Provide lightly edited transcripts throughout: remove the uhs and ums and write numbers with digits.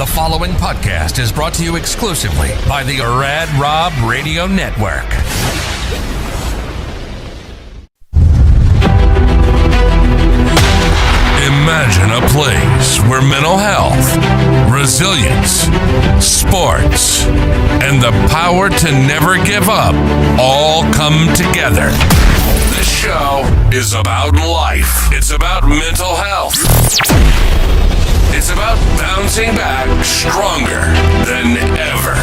The following podcast is brought to you exclusively by the Rad Rob Radio Network. Imagine a place where mental health, resilience, sports, and the power to never give up all come together. This show is about life. It's about mental health. It's about bouncing back stronger than ever.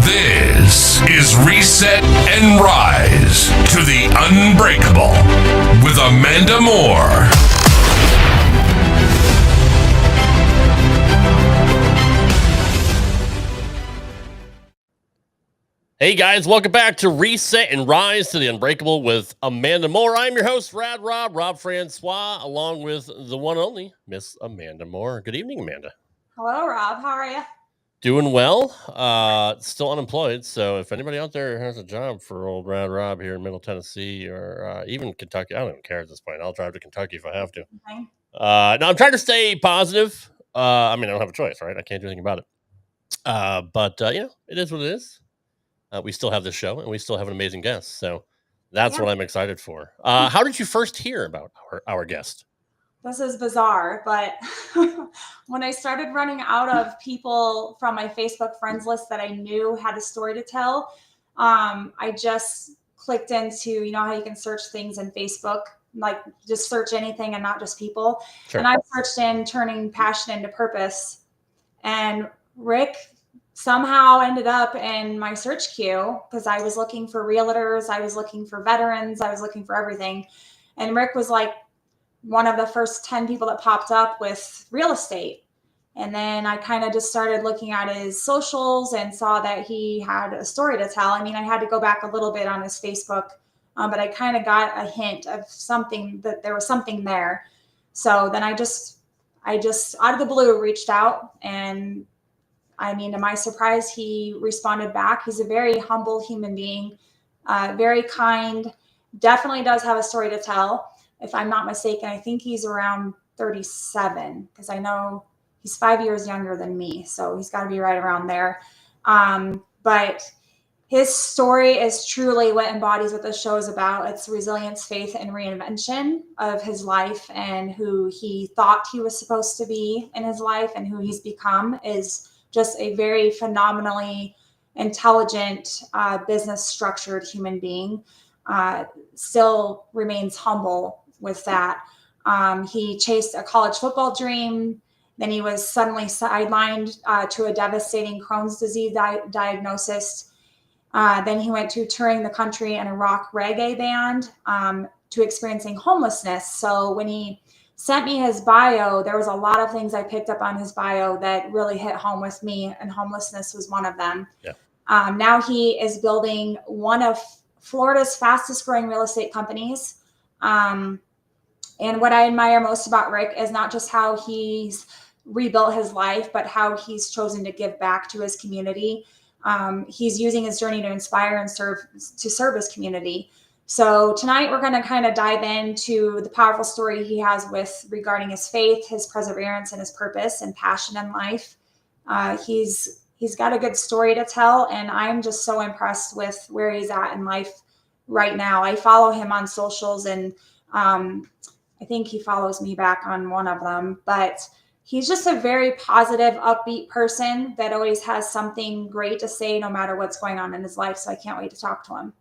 This is Reset and Rise to the Unbreakable with Amanda Moore. Hey guys, welcome back to Reset and Rise to the Unbreakable with Amanda Moore. I'm your host, Rad Rob Francois, along with the one and only Miss Amanda Moore. Good evening, Amanda. Hello, Rob. How are you? Doing well. Still unemployed. So if anybody out there has a job for old Rad Rob here in Middle Tennessee or even Kentucky, I don't even care at this point. I'll drive to Kentucky if I have to. Okay. No, I'm trying to stay positive. I don't have a choice, right? I can't do anything about it. But it is what it is. We still have the show, and we still have an amazing guest. So that's what I'm excited for. How did you first hear about our guest? This is bizarre, but when I started running out of people from my Facebook friends list that I knew had a story to tell, I just clicked into, how you can search things in Facebook, like just search anything and not just people. Sure. And I searched in turning passion into purpose. And Rick somehow ended up in my search queue because I was looking for realtors, I was looking for veterans, I was looking for everything. And Rick was like one of the first 10 people that popped up with real estate. And then I kind of just started looking at his socials and saw that he had a story to tell. I had to go back a little bit on his Facebook, but I kind of got a hint of something, that there was something there. So then I just out of the blue reached out, and to my surprise, he responded back. He's a very humble human being, very kind, definitely does have a story to tell. If I'm not mistaken, I think he's around 37 because I know he's 5 years younger than me. So he's got to be right around there. But his story is truly what embodies what this show is about. It's resilience, faith, and reinvention of his life, and who he thought he was supposed to be in his life and who he's become is just a very phenomenally intelligent, business structured human being. Still remains humble with that. He chased a college football dream. Then he was suddenly sidelined to a devastating Crohn's disease diagnosis. Then he went to touring the country in a rock reggae band, to experiencing homelessness. So when he sent me his bio, there was a lot of things I picked up on his bio that really hit home with me, and homelessness was one of them. Yeah. Now he is building one of Florida's fastest growing real estate companies. And what I admire most about Rick is not just how he's rebuilt his life, but how he's chosen to give back to his community. He's using his journey to inspire and serve his community. So tonight we're going to kind of dive into the powerful story he has regarding his faith, his perseverance, and his purpose and passion in life. He's got a good story to tell, and I'm just so impressed with where he's at in life right now. I follow him on socials, and I think he follows me back on one of them, but he's just a very positive, upbeat person that always has something great to say no matter what's going on in his life. So I can't wait to talk to him.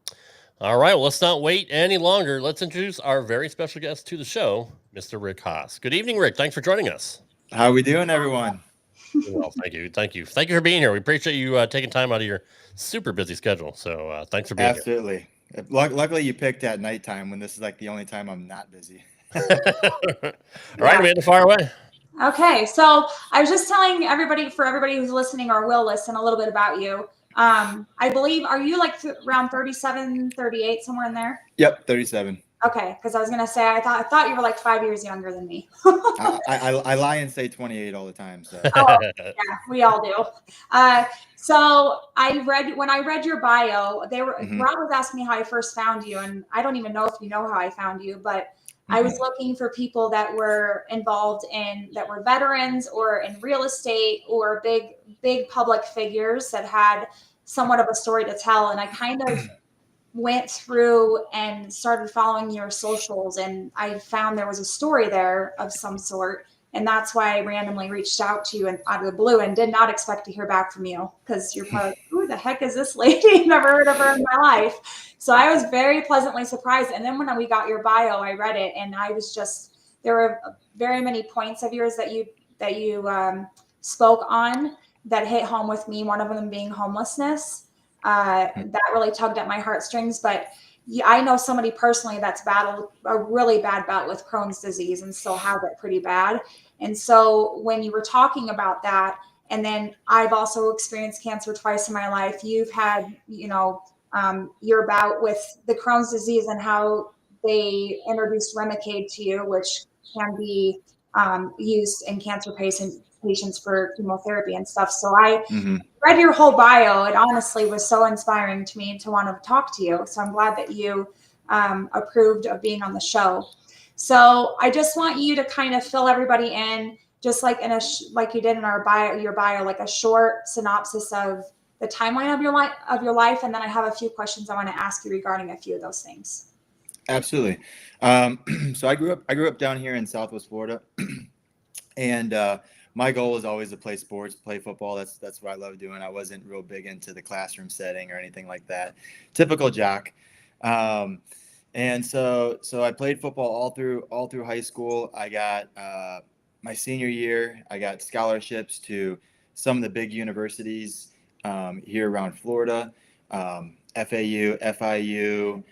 All right, well, let's not wait any longer. Let's introduce our very special guest to the show, Mr. Rick Haas. Good evening, Rick. Thanks for joining us. How are we doing, everyone? Well, thank you for being here. We appreciate you taking time out of your super busy schedule. So thanks for being here. Absolutely. Luckily, you picked at nighttime when this is like the only time I'm not busy. All right, Amanda, fire away. Okay, so I was just telling everybody who's listening or will listen a little bit about you. I believe, are you like around 37, 38, somewhere in there? Yep, 37. Okay, because I was gonna say I thought you were like 5 years younger than me. I lie and say 28 all the time. So yeah, we all do. So when I read your bio, Rob was asking me how I first found you, and I don't even know if you know how I found you, but I was looking for people that were involved that were veterans or in real estate or big public figures that had somewhat of a story to tell. And I kind of went through and started following your socials, and I found there was a story there of some sort. And that's why I randomly reached out to you and out of the blue and did not expect to hear back from you, because you're probably like, who the heck is this lady? Never heard of her in my life. So I was very pleasantly surprised. And then when we got your bio, I read it, and I was just, there were very many points of yours that you spoke on that hit home with me. One of them being homelessness. That really tugged at my heartstrings. But I know somebody personally that's battled a really bad bout with Crohn's disease and still has it pretty bad. And so when you were talking about that, and then I've also experienced cancer twice in my life, you've had, your bout with the Crohn's disease and how they introduced Remicade to you, which can be used in cancer patients for chemotherapy and stuff. So I read your whole bio. It honestly was so inspiring to me to want to talk to you. So I'm glad that you approved of being on the show. So I just want you to kind of fill everybody in, just like like you did in your bio, like a short synopsis of the timeline of your life, and then I have a few questions I want to ask you regarding a few of those things. Absolutely. So I grew up down here in Southwest Florida, and my goal was always to play sports, play football. That's what I love doing. I wasn't real big into the classroom setting or anything like that. Typical jock. And so I played football all through high school. I got my senior year, I got scholarships to some of the big universities here around Florida, FAU, FIU,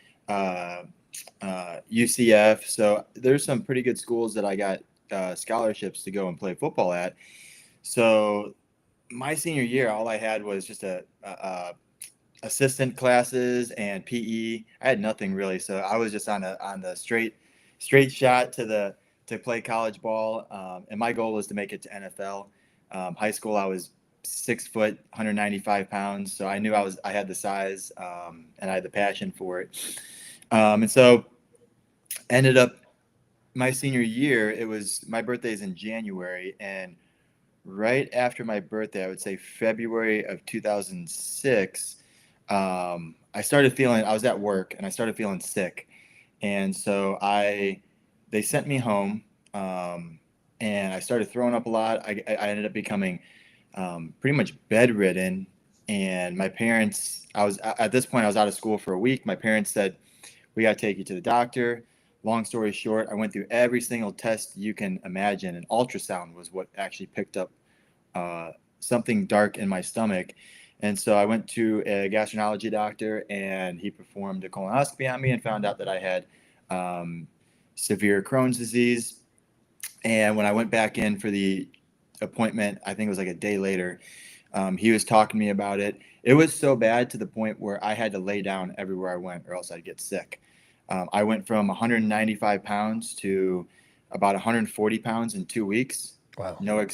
UCF. So there's some pretty good schools that I got scholarships to go and play football at. So my senior year, all I had was just assistant classes and PE. I had nothing really. So I was just on the straight shot to play college ball. And my goal was to make it to NFL. High school, I was 6 foot, 195 pounds. So I knew I had the size, and I had the passion for it. And so ended up my senior year, my birthday is in January, and right after my birthday, I would say February of 2006, I was at work and I started feeling sick. And so they sent me home, and I started throwing up a lot. I ended up becoming pretty much bedridden. And my parents, at this point, I was out of school for a week. My parents said, we got to take you to the doctor. Long story short, I went through every single test you can imagine. An ultrasound was what actually picked up something dark in my stomach. And so I went to a gastroenterology doctor, and he performed a colonoscopy on me and found out that I had severe Crohn's disease. And when I went back in for the appointment, I think it was like a day later, he was talking to me about it. It was so bad to the point where I had to lay down everywhere I went or else I'd get sick. I went from 195 pounds to about 140 pounds in 2 weeks. Wow. No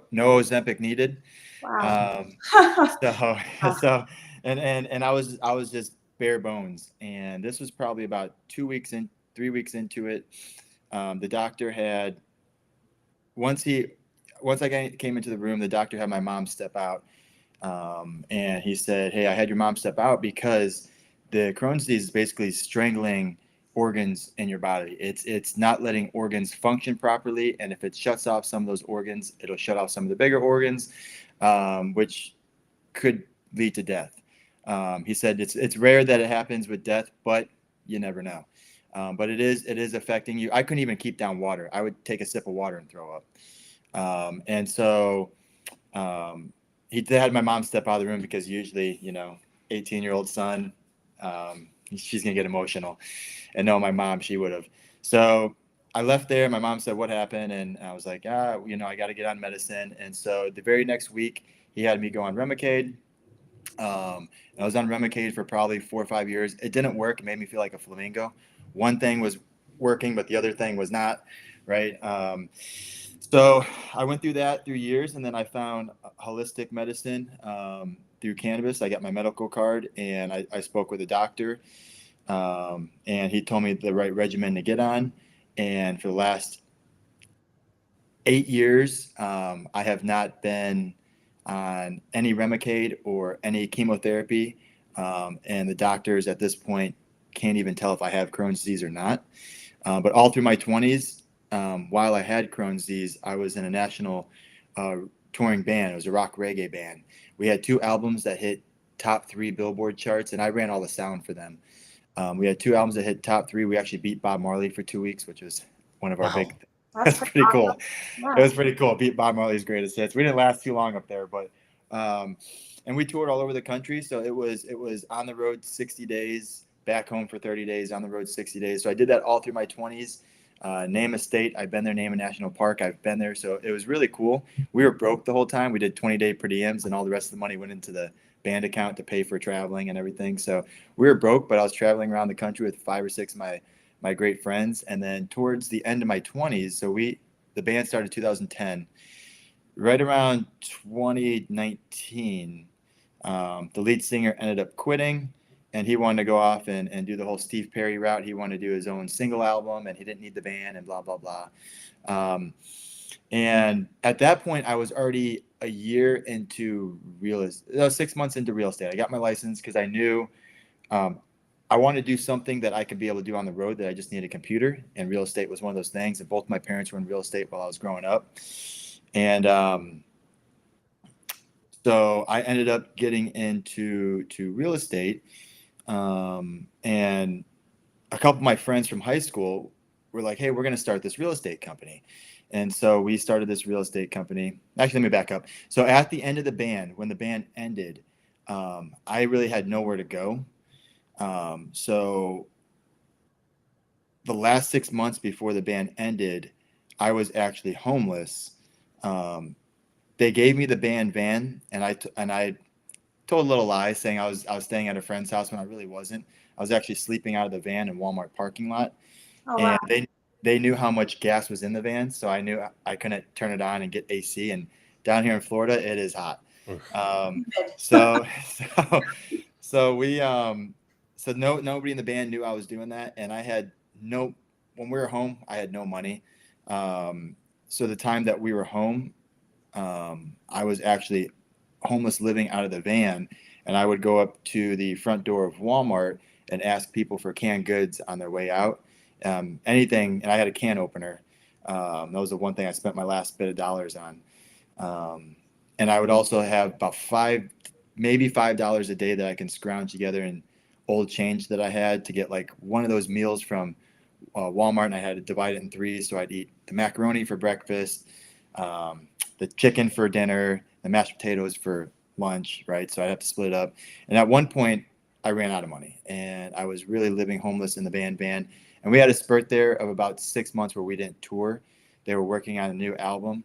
Ozempic needed. Wow. So I was just bare bones. And this was probably about 3 weeks into it. The doctor had, once I came into the room, the doctor had my mom step out. And he said, hey, I had your mom step out because the Crohn's disease is basically strangling organs in your body. It's not letting organs function properly. And if it shuts off some of those organs, it'll shut off some of the bigger organs, which could lead to death. He said it's rare that it happens with death, but you never know. But it is affecting you. I couldn't even keep down water. I would take a sip of water and throw up. And so he had my mom step out of the room because usually, 18-year-old son, she's going to get emotional. And no, my mom, she would have. So I left there. My mom said, what happened? And I was like, I got to get on medicine. And so the very next week, he had me go on Remicade. I was on Remicade for probably 4 or 5 years. It didn't work. It made me feel like a flamingo. One thing was working, but the other thing was not, right? So I went through that through years, and then I found holistic medicine through cannabis. I got my medical card, and I spoke with a doctor, and he told me the right regimen to get on. And for the last 8 years, I have not been on any Remicade or any chemotherapy. And the doctors at this point can't even tell if I have Crohn's disease or not. But all through my 20s, while I had Crohn's disease, I was in a national touring band. It was a rock reggae band. We had 2 albums that hit top 3 Billboard charts, and I ran all the sound for them. We had 2 albums that hit top 3. We actually beat Bob Marley for 2 weeks, which was one of our big. That's pretty cool. It was pretty cool. Beat Bob Marley's greatest hits. We didn't last too long up there, but and we toured all over the country. So it was on the road 60 days, back home for 30 days, on the road 60 days. So I did that all through my 20s. Name a state, I've been there. Name a national park, I've been there. So it was really cool. We were broke the whole time. We did 20-day per diems, and all the rest of the money went into the band account to pay for traveling and everything. So we were broke, but I was traveling around the country with 5 or 6 of my great friends. And then towards the end of my 20s, so the band started 2010. Right around 2019, the lead singer ended up quitting, and he wanted to go off and do the whole Steve Perry route. He wanted to do his own single album, and he didn't need the band and blah, blah, blah. And at that point, I was already a year into 6 months into real estate. I got my license because I knew I wanted to do something that I could be able to do on the road, that I just needed a computer, and real estate was one of those things. And both my parents were in real estate while I was growing up. And so I ended up getting into real estate. And a couple of my friends from high school were like, hey, we're going to start this real estate company. And so we started this real estate company. Actually, let me back up. So at the end of the band, when the band ended, I really had nowhere to go. So the last 6 months before the band ended, I was actually homeless. They gave me the band van, and I told a little lie saying I was staying at a friend's house when I really wasn't. I was actually sleeping out of the van in Walmart parking lot. Oh, wow. And they knew how much gas was in the van, so I knew I couldn't turn it on and get AC. And down here in Florida, it is hot. So nobody in the band knew I was doing that, and I had when we were home, I had no money. So the time that we were home, I was actually homeless, living out of the van, and I would go up to the front door of Walmart and ask people for canned goods on their way out. Anything, and I had a can opener. That was the one thing I spent my last bit of dollars on. And I would also have about maybe $5 a day that I can scrounge together in old change that I had to get like one of those meals from Walmart, and I had to divide it in 3. So I'd eat the macaroni for breakfast, the chicken for dinner, the mashed potatoes for lunch, right? So I'd have to split it up. And at one point, I ran out of money, and I was really living homeless in the band van. And we had a spurt there of about 6 months where we didn't tour. They were working on a new album.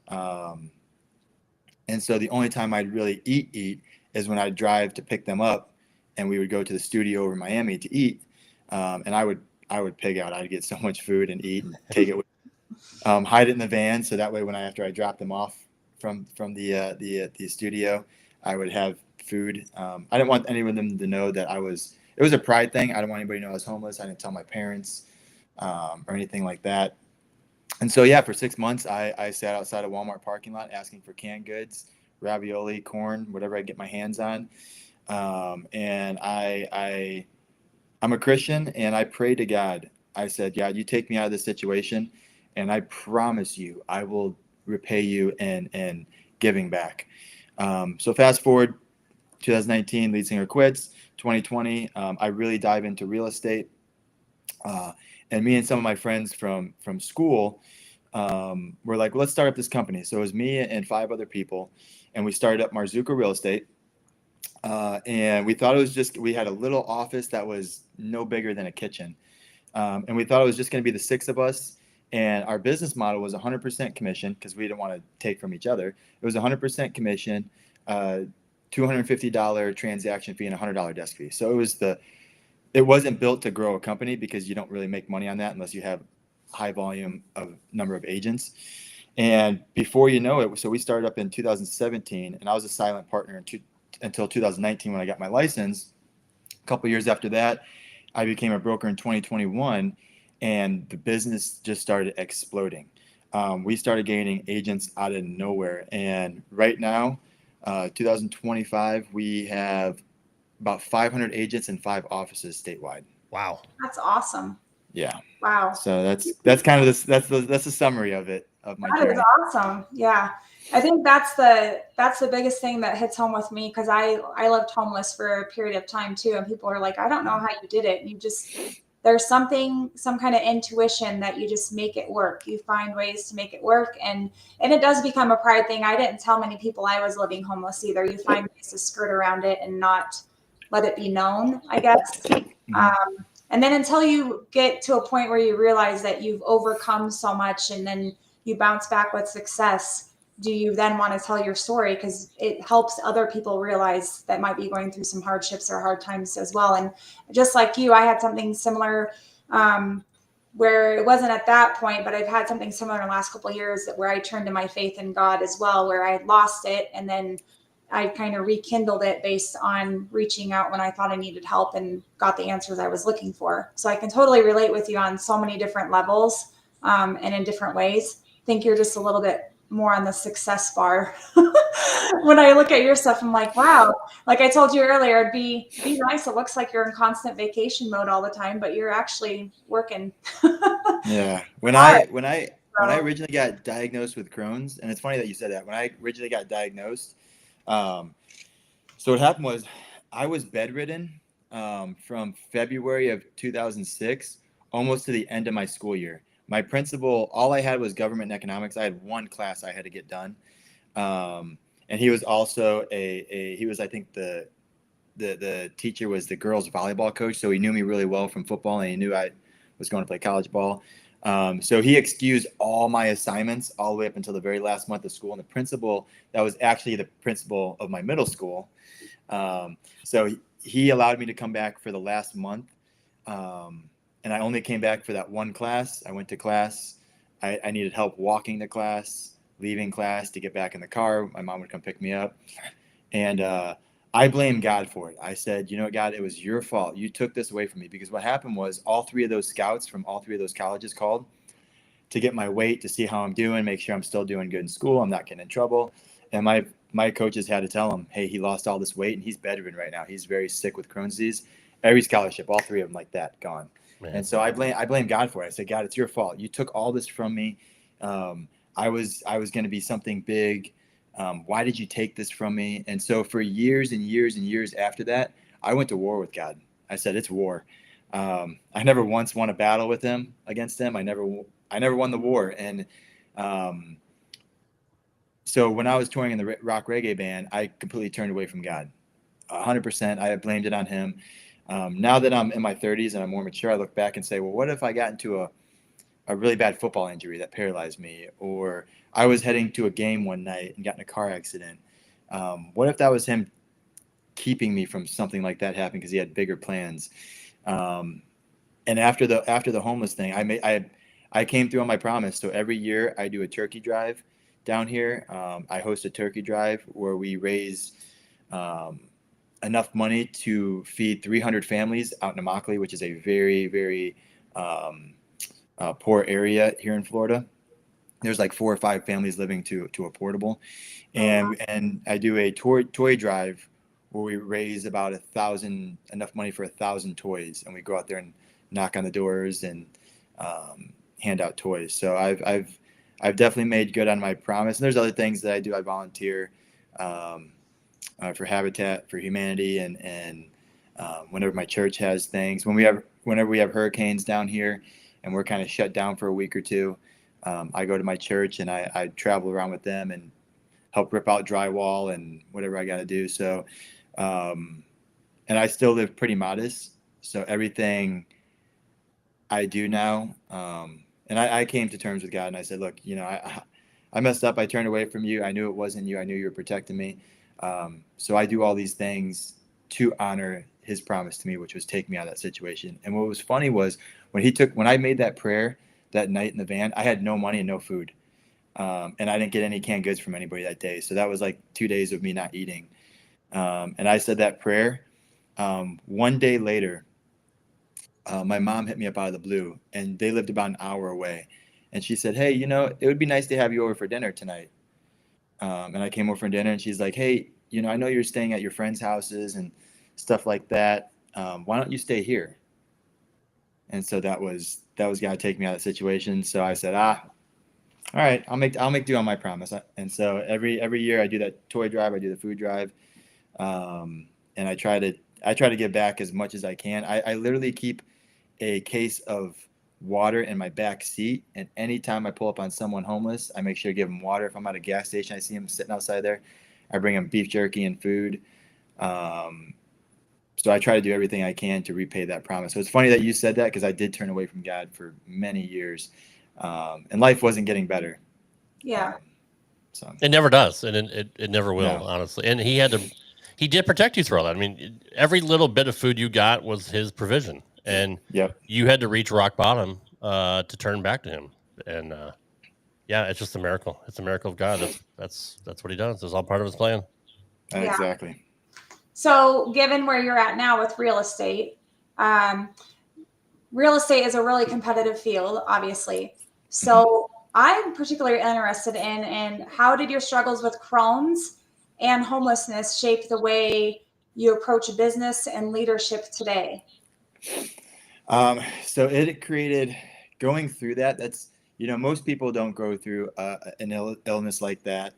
And so the only time I'd really eat is when I'd drive to pick them up, and we would go to the studio over in Miami to eat. And I would pig out. I'd get so much food and eat and take it with hide it in the van. So that way, after I dropped them off from the studio, I would have food. I didn't want any of them to know that it was a pride thing. I didn't want anybody to know I was homeless. I didn't tell my parents or anything like that. And so, yeah, for 6 months, I sat outside a Walmart parking lot asking for canned goods, ravioli, corn, whatever I get my hands on. And I'm a Christian, and I prayed to God. I said, God, you take me out of this situation, and I promise you I will repay you in giving back. So fast forward, 2019, lead singer quits. 2020, I really dive into real estate. And me and some of my friends from school were like, well, let's start up this company. So it was me and 5 other people, and we started up Marzucco Real Estate. And we thought we had a little office that was no bigger than a kitchen. And we thought it was just going to be the 6 of us. And our business model was 100% commission, because we didn't want to take from each other. It was 100% commission, $250 transaction fee, and $100 desk fee. So it wasn't built to grow a company, because you don't really make money on that unless you have high volume of number of agents. And before you know it, so we started up in 2017, and I was a silent partner until 2019 when I got my license. A couple of years after that, I became a broker in 2021. and the business just started exploding. We started gaining agents out of nowhere. And right now, 2025, we have about 500 agents and 5 offices statewide. Wow. That's awesome. Yeah. Wow. So that's kind of this, that's the summary of it, of my That journey. is awesome. Yeah. I think that's the biggest thing that hits home with me, because I lived homeless for a period of time too. And people are like, I don't know how you did it. And there's some kind of intuition that you just make it work. You find ways to make it work. And it does become a pride thing. I didn't tell many people I was living homeless either. You find ways to skirt around it and not let it be known, I guess. And then until you get to a point where you realize that you've overcome so much and then you bounce back with success, do you then want to tell your story? Because it helps other people realize that might be going through some hardships or hard times as well. And just like you, I had something similar where it wasn't at that point, but I've had something similar in the last couple of years where I turned to my faith in God as well, where I had lost it. And then I kind of rekindled it based on reaching out when I thought I needed help and got the answers I was looking for. So I can totally relate with you on so many different levels and in different ways. I think you're just a little bit more on the success bar. When I look at your stuff, I'm like, wow. Like I told you earlier, it'd be nice. It looks like you're in constant vacation mode all the time, but you're actually working. Yeah. When I originally got diagnosed with Crohn's, and it's funny that you said that. When I originally got diagnosed, so what happened was I was bedridden from February of 2006 almost to the end of my school year. My principal, all I had was government and economics. I had one class I had to get done. And he was also he was, I think the teacher was the girls volleyball coach. So he knew me really well from football, and he knew I was going to play college ball. So he excused all my assignments all the way up until the very last month of school. And the principal, that was actually the principal of my middle school. So he allowed me to come back for the last month. And I only came back for that one class. I went to class. I needed help walking to class, leaving class to get back in the car. My mom would come pick me up. And I blamed God for it. I said, you know what, God, it was your fault. You took this away from me. Because what happened was all 3 of those scouts from all 3 of those colleges called to get my weight, to see how I'm doing, make sure I'm still doing good in school, I'm not getting in trouble. And my coaches had to tell him, hey, he lost all this weight and he's bedridden right now. He's very sick with Crohn's disease. Every scholarship, all 3 of them like that, gone. Man. And so I blame God for it. I said, God, it's your fault. You took all this from me. I was going to be something big. Why did you take this from me? And so for years and years and years after that, I went to war with God. I said, it's war. I never once won a battle with him, against him. I never won the war. And so when I was touring in the rock reggae band, I completely turned away from God. 100%. I blamed it on him. Now that I'm in my 30s and I'm more mature, I look back and say, well, what if I got into a really bad football injury that paralyzed me? Or I was heading to a game one night and got in a car accident. What if that was him keeping me from something like that happening because he had bigger plans? And after the homeless thing, I came through on my promise. So every year I do a turkey drive down here. I host a turkey drive where we raise enough money to feed 300 families out in Immokalee, which is a very, very poor area here in Florida. There's like 4 or 5 families living to a portable. And I do a toy drive where we raise about enough money for 1,000 toys. And we go out there and knock on the doors and hand out toys. So I've definitely made good on my promise. And there's other things that I do. I volunteer for Habitat for Humanity, and whenever my church has things, whenever we have hurricanes down here and we're kind of shut down for a week or 2, I go to my church and I travel around with them and help rip out drywall and whatever I got to do. So, and I still live pretty modest. So everything I do now, and I came to terms with God and I said, look, I messed up. I turned away from you. I knew it wasn't you. I knew you were protecting me. So I do all these things to honor his promise to me, which was take me out of that situation. And what was funny was when I made that prayer that night in the van, I had no money and no food. And I didn't get any canned goods from anybody that day. So that was like 2 days of me not eating. And I said that prayer. One day later, my mom hit me up out of the blue, and they lived about an hour away. And she said, "Hey, it would be nice to have you over for dinner tonight." And I came over for dinner, and she's like, "Hey, I know you're staying at your friends' houses and stuff like that. Why don't you stay here?" And so that was gonna take me out of the situation. So I said, all right, I'll make do on my promise. And so every year I do that toy drive, I do the food drive, and I try to give back as much as I can. I literally keep a case of water in my back seat, and anytime I pull up on someone homeless, I make sure to give them water. If I'm at a gas station, I see them sitting outside there, I bring them beef jerky and food. So I try to do everything I can to repay that promise. So it's funny that you said that, because I did turn away from God for many years, and life wasn't getting better. Yeah. So it never does, and it never will, No. honestly. And he did protect you through all that. I mean, every little bit of food you got was his provision, and Yep. you had to reach rock bottom to turn back to him. And yeah, it's just a miracle. It's a miracle of God. That's what he does. It's all part of his plan. Yeah. Exactly. So given where you're at now with real estate is a really competitive field, obviously. So I'm particularly interested in how did your struggles with Crohn's and homelessness shape the way you approach business and leadership today? So it created, going through that, that's, most people don't go through an illness like that,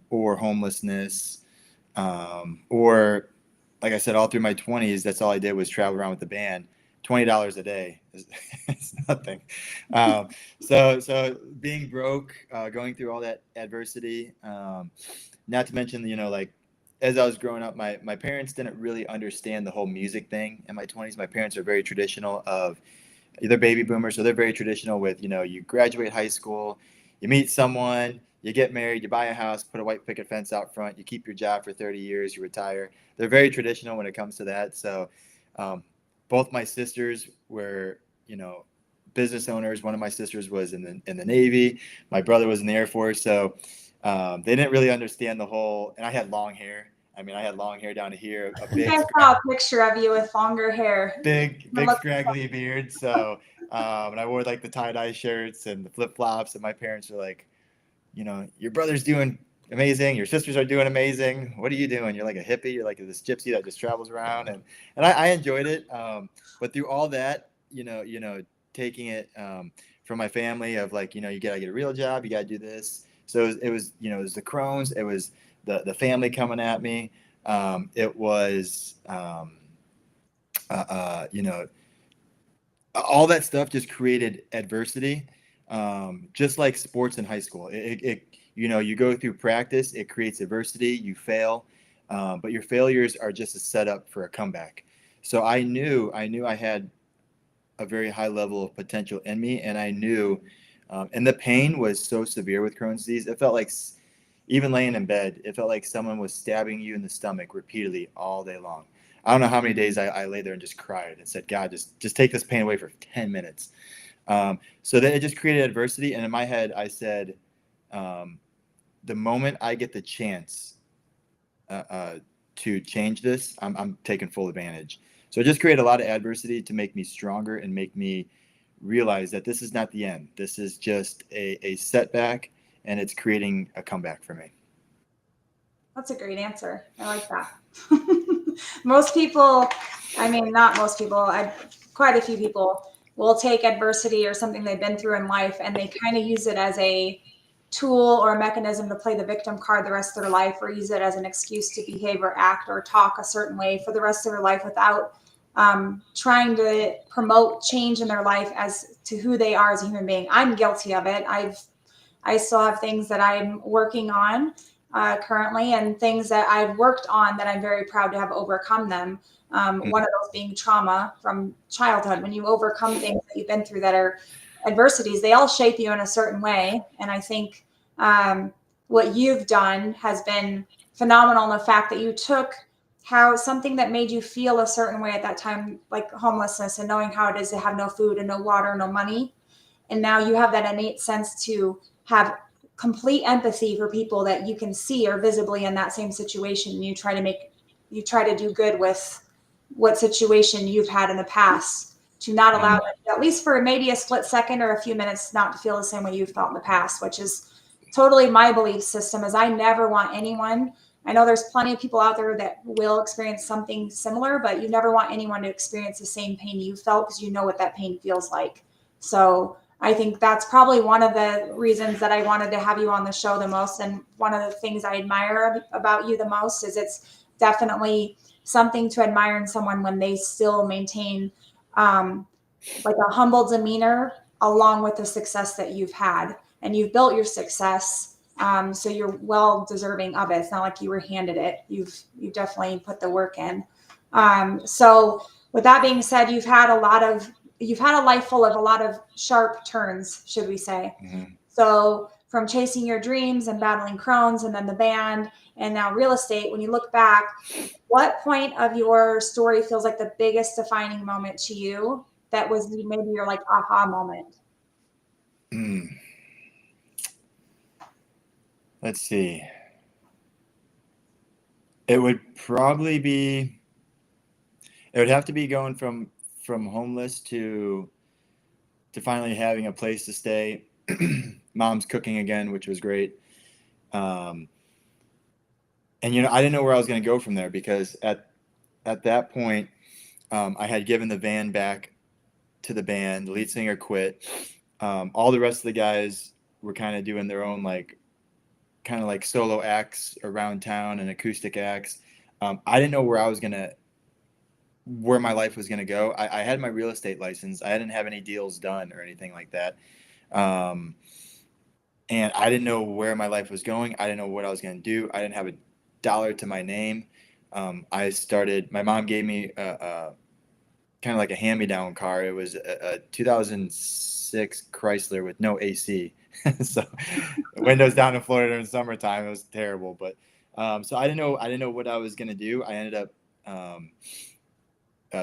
or homelessness, or like I said, all through my 20s, that's all I did was travel around with the band. $20 a day is nothing. So being broke, going through all that adversity, not to mention, like, as I was growing up, my parents didn't really understand the whole music thing in my 20s. My parents are very traditional they're baby boomers, so they're very traditional with, you graduate high school, you meet someone, you get married, you buy a house, put a white picket fence out front, you keep your job for 30 years, you retire. They're very traditional when it comes to that. So both my sisters were, business owners. One of my sisters was in the Navy. My brother was in the Air Force. So they didn't really understand the whole, and I had long hair. I mean, I had long hair down to here. I saw a picture of you with longer hair. Big scraggly beard. So, and I wore like the tie-dye shirts and the flip-flops, and my parents were like, your brother's doing amazing. Your sisters are doing amazing. What are you doing? You're like a hippie. You're like this gypsy that just travels around. And I enjoyed it. But through all that, taking it from my family of like, you gotta get a real job. You gotta do this. So it was it was the Crohn's. It was the family coming at me. It was, all that stuff just created adversity. Just like sports in high school, you go through practice, it creates adversity, you fail, but your failures are just a setup for a comeback. So I knew I had a very high level of potential in me, and I knew, and the pain was so severe with Crohn's disease. It felt like, even laying in bed, it felt like someone was stabbing you in the stomach repeatedly all day long. I don't know how many days I lay there and just cried and said, God, just take this pain away for 10 minutes. So then it just created adversity. And in my head, I said, the moment I get the chance to change this, I'm taking full advantage. So it just created a lot of adversity to make me stronger and make me realize that this is not the end. This is just a setback, and it's creating a comeback for me. That's a great answer. I like that. Most people, I mean, not most people, quite a few people will take adversity or something they've been through in life, and they kind of use it as a tool or a mechanism to play the victim card the rest of their life, or use it as an excuse to behave or act or talk a certain way for the rest of their life without trying to promote change in their life as to who they are as a human being. I'm guilty of it. I still have things that I'm working on currently, and things that I've worked on that I'm very proud to have overcome them. One of those being trauma from childhood. When you overcome things that you've been through that are adversities, they all shape you in a certain way. And I think what you've done has been phenomenal in the fact that you took how something that made you feel a certain way at that time, like homelessness, and knowing how it is to have no food and no water, no money. And now you have that innate sense to have complete empathy for people that you can see are visibly in that same situation. You try to do good with what situation you've had in the past. to not allow it, at least for maybe a split second or a few minutes, not to feel the same way you've felt in the past, which is totally my belief system. Is I never want anyone, I know there's plenty of people out there that will experience something similar, but you never want anyone to experience the same pain you felt, because you know what that pain feels like. So I think that's probably one of the reasons that I wanted to have you on the show the most. And one of the things I admire about you the most is it's definitely something to admire in someone when they still maintain like a humble demeanor along with the success that you've had. And you've built your success, so you're well deserving of it. It's not like you were handed it. You've definitely put the work in. So with that being said, you've had a life full of a lot of sharp turns, should we say. Mm-hmm. So from chasing your dreams and battling Crohn's, and then the band, and now real estate, when you look back, what point of your story feels like the biggest defining moment to you that was maybe your like aha moment? Let's see. It would have to be going from homeless to finally having a place to stay. Mom's cooking again, which was great. And I didn't know where I was going to go from there, because at that point, I had given the van back to the band. The lead singer quit. All the rest of the guys were kind of doing their own kind of like solo acts around town and acoustic acts. I didn't know where my life was going to go. I had my real estate license. I didn't have any deals done or anything like that. And I didn't know where my life was going. I didn't know what I was going to do. I didn't have a dollar to my name. My mom gave me kind of like a hand-me-down car. It was a 2006 Chrysler with no AC. So windows down in Florida in summertime, it was terrible. But so I didn't know what I was going to do. I ended up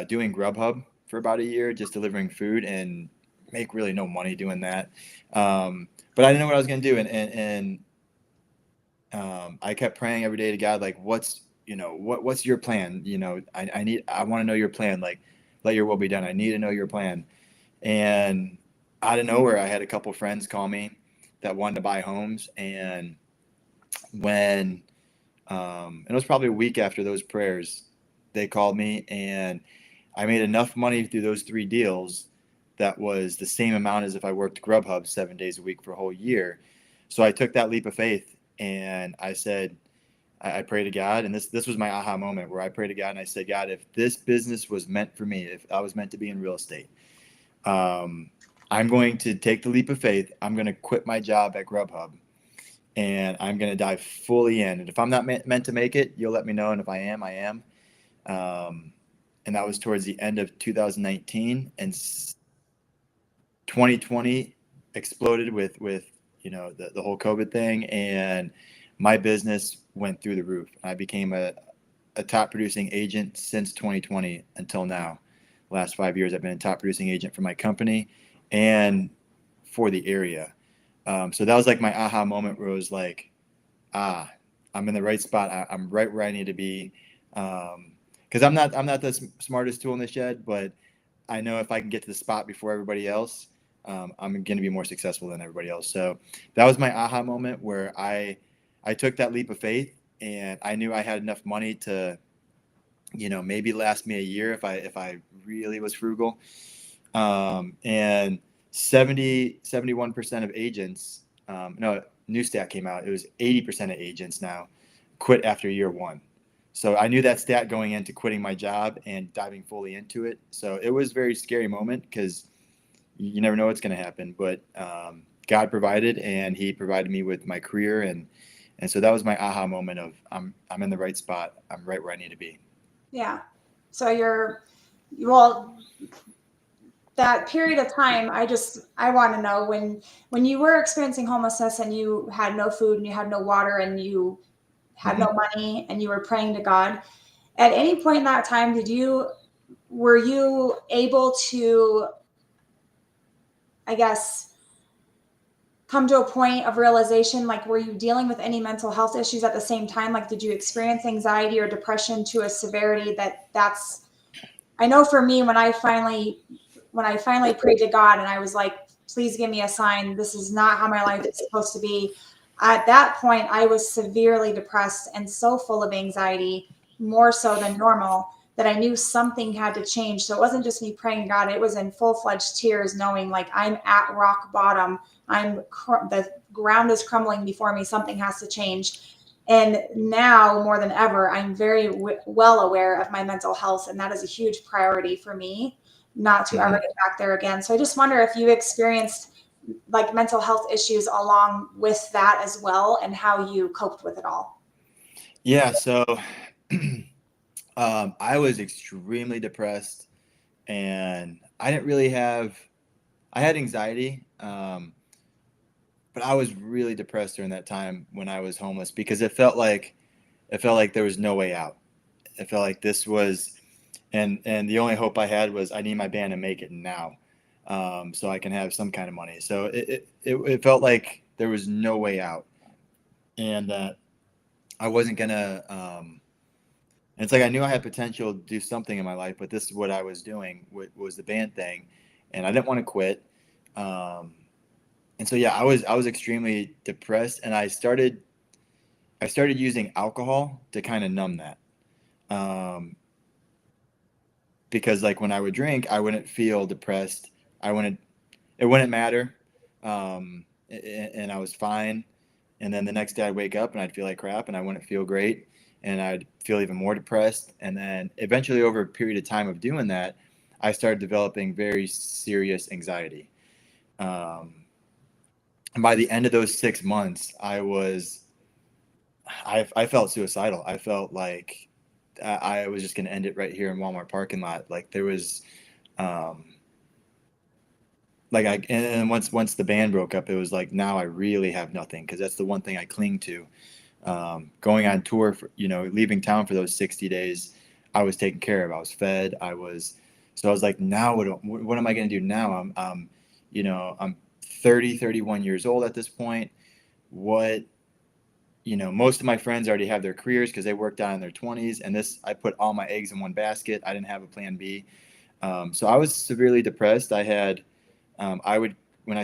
doing Grubhub for about a year, just delivering food, and make really no money doing that. But I didn't know what I was going to do. And I kept praying every day to God, like, what's your plan? I want to know your plan. Like, let your will be done. I need to know your plan. And out of nowhere, I had a couple friends call me that wanted to buy homes. And when, it was probably a week after those prayers, they called me, and I made enough money through those 3 deals that was the same amount as if I worked Grubhub 7 days a week for a whole year. So I took that leap of faith, and I said, I prayed to God, and this was my aha moment, where I prayed to God and I said, God, if this business was meant for me, if I was meant to be in real estate, I'm going to take the leap of faith. I'm going to quit my job at Grubhub, and I'm going to dive fully in. And if I'm not meant to make it, you'll let me know. And if I am, I am. And that was towards the end of 2019, and 2020 exploded with the whole COVID thing, and my business went through the roof. I became a top producing agent since 2020 until now. Last 5 years, I've been a top producing agent for my company and for the area. So that was like my aha moment, where it was like, I'm in the right spot. I'm right where I need to be. Because I'm not the smartest tool in the shed, but I know if I can get to the spot before everybody else, I'm going to be more successful than everybody else. So that was my aha moment, where I took that leap of faith, and I knew I had enough money to, maybe last me a year if I really was frugal. And 71% of agents, new stat came out. It was 80% of agents now quit after year 1. So I knew that stat going into quitting my job and diving fully into it. So it was a very scary moment, because you never know what's going to happen. But God provided, and He provided me with my career, and so that was my aha moment of I'm in the right spot. I'm right where I need to be. Yeah. So that period of time, I want to know, when you were experiencing homelessness and you had no food and you had no water and you had no money and you were praying to God, at any point in that time, were you able to, I guess, come to a point of realization? Like, were you dealing with any mental health issues at the same time? Like, did you experience anxiety or depression to a severity that's, I know for me, when I finally when I finally prayed to God and I was like, please give me a sign. This is not how my life is supposed to be. At that point, I was severely depressed and so full of anxiety, more so than normal, that I knew something had to change. So it wasn't just me praying God, it was in full-fledged tears, knowing like I'm at rock bottom. The ground is crumbling before me. Something has to change. And now more than ever, I'm very well aware of my mental health. And that is a huge priority for me, not to ever get back there again. So I just wonder if you experienced like mental health issues along with that as well, and how you coped with it all. Yeah. So I was extremely depressed, and I didn't really I had anxiety, but I was really depressed during that time when I was homeless, because it felt like there was no way out. It felt like this was, and the only hope I had was I need my band to make it now, so I can have some kind of money. So it felt like there was no way out, and that I wasn't gonna. And it's like I knew I had potential to do something in my life, but this is what I was doing, was the band thing, and I didn't want to quit. And so yeah, I was extremely depressed, and I started using alcohol to kind of numb that. Because like when I would drink, I wouldn't feel depressed. It wouldn't matter. And I was fine. And then the next day I'd wake up and I'd feel like crap, and I wouldn't feel great, and I'd feel even more depressed. And then eventually, over a period of time of doing that, I started developing very serious anxiety. And by the end of those 6 months, I felt suicidal. I felt like I was just going to end it right here in Walmart parking lot. Like there was, and once the band broke up, it was like, now I really have nothing, because that's the one thing I cling to. Going on tour, leaving town for those 60 days, I was taken care of. I was fed. So I was like, now what am I going to do now? I'm 30, 31 years old at this point. Most of my friends already have their careers because they worked out in their 20s. And I put all my eggs in one basket. I didn't have a plan B. So I was severely depressed. When I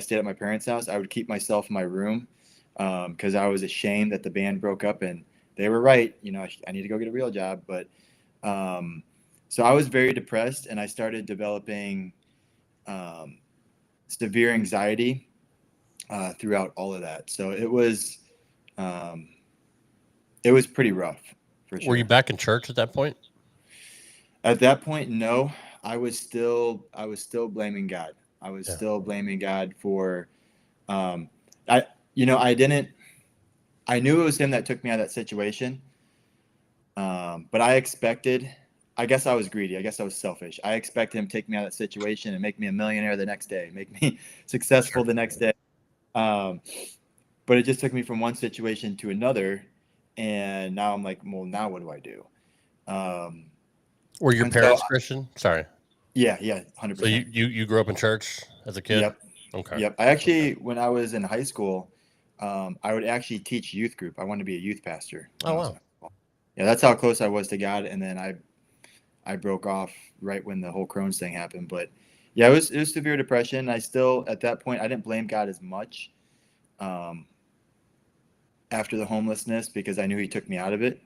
stayed at my parents' house, I would keep myself in my room, because I was ashamed that the band broke up, and they were right. I need to go get a real job. But so I was very depressed, and I started developing severe anxiety throughout all of that. So it was pretty rough, for sure. Were you back in church at that point? At that point, no. I was still blaming God. I was still blaming God for, I knew it was him that took me out of that situation. But I guess I was greedy. I guess I was selfish. I expected him to take me out of that situation and make me a millionaire the next day, make me successful the next day. But it just took me from one situation to another. And now I'm like, well, now what do I do? Were your parents Christian? Sorry. Yeah, 100%. So you grew up in church as a kid? Yep. Okay. Yep. I actually, when I was in high school, I would actually teach youth group. I wanted to be a youth pastor. Oh, wow. Yeah, that's how close I was to God. And then I broke off right when the whole Crohn's thing happened. But yeah, it was severe depression. At that point, I didn't blame God as much after the homelessness, because I knew he took me out of it.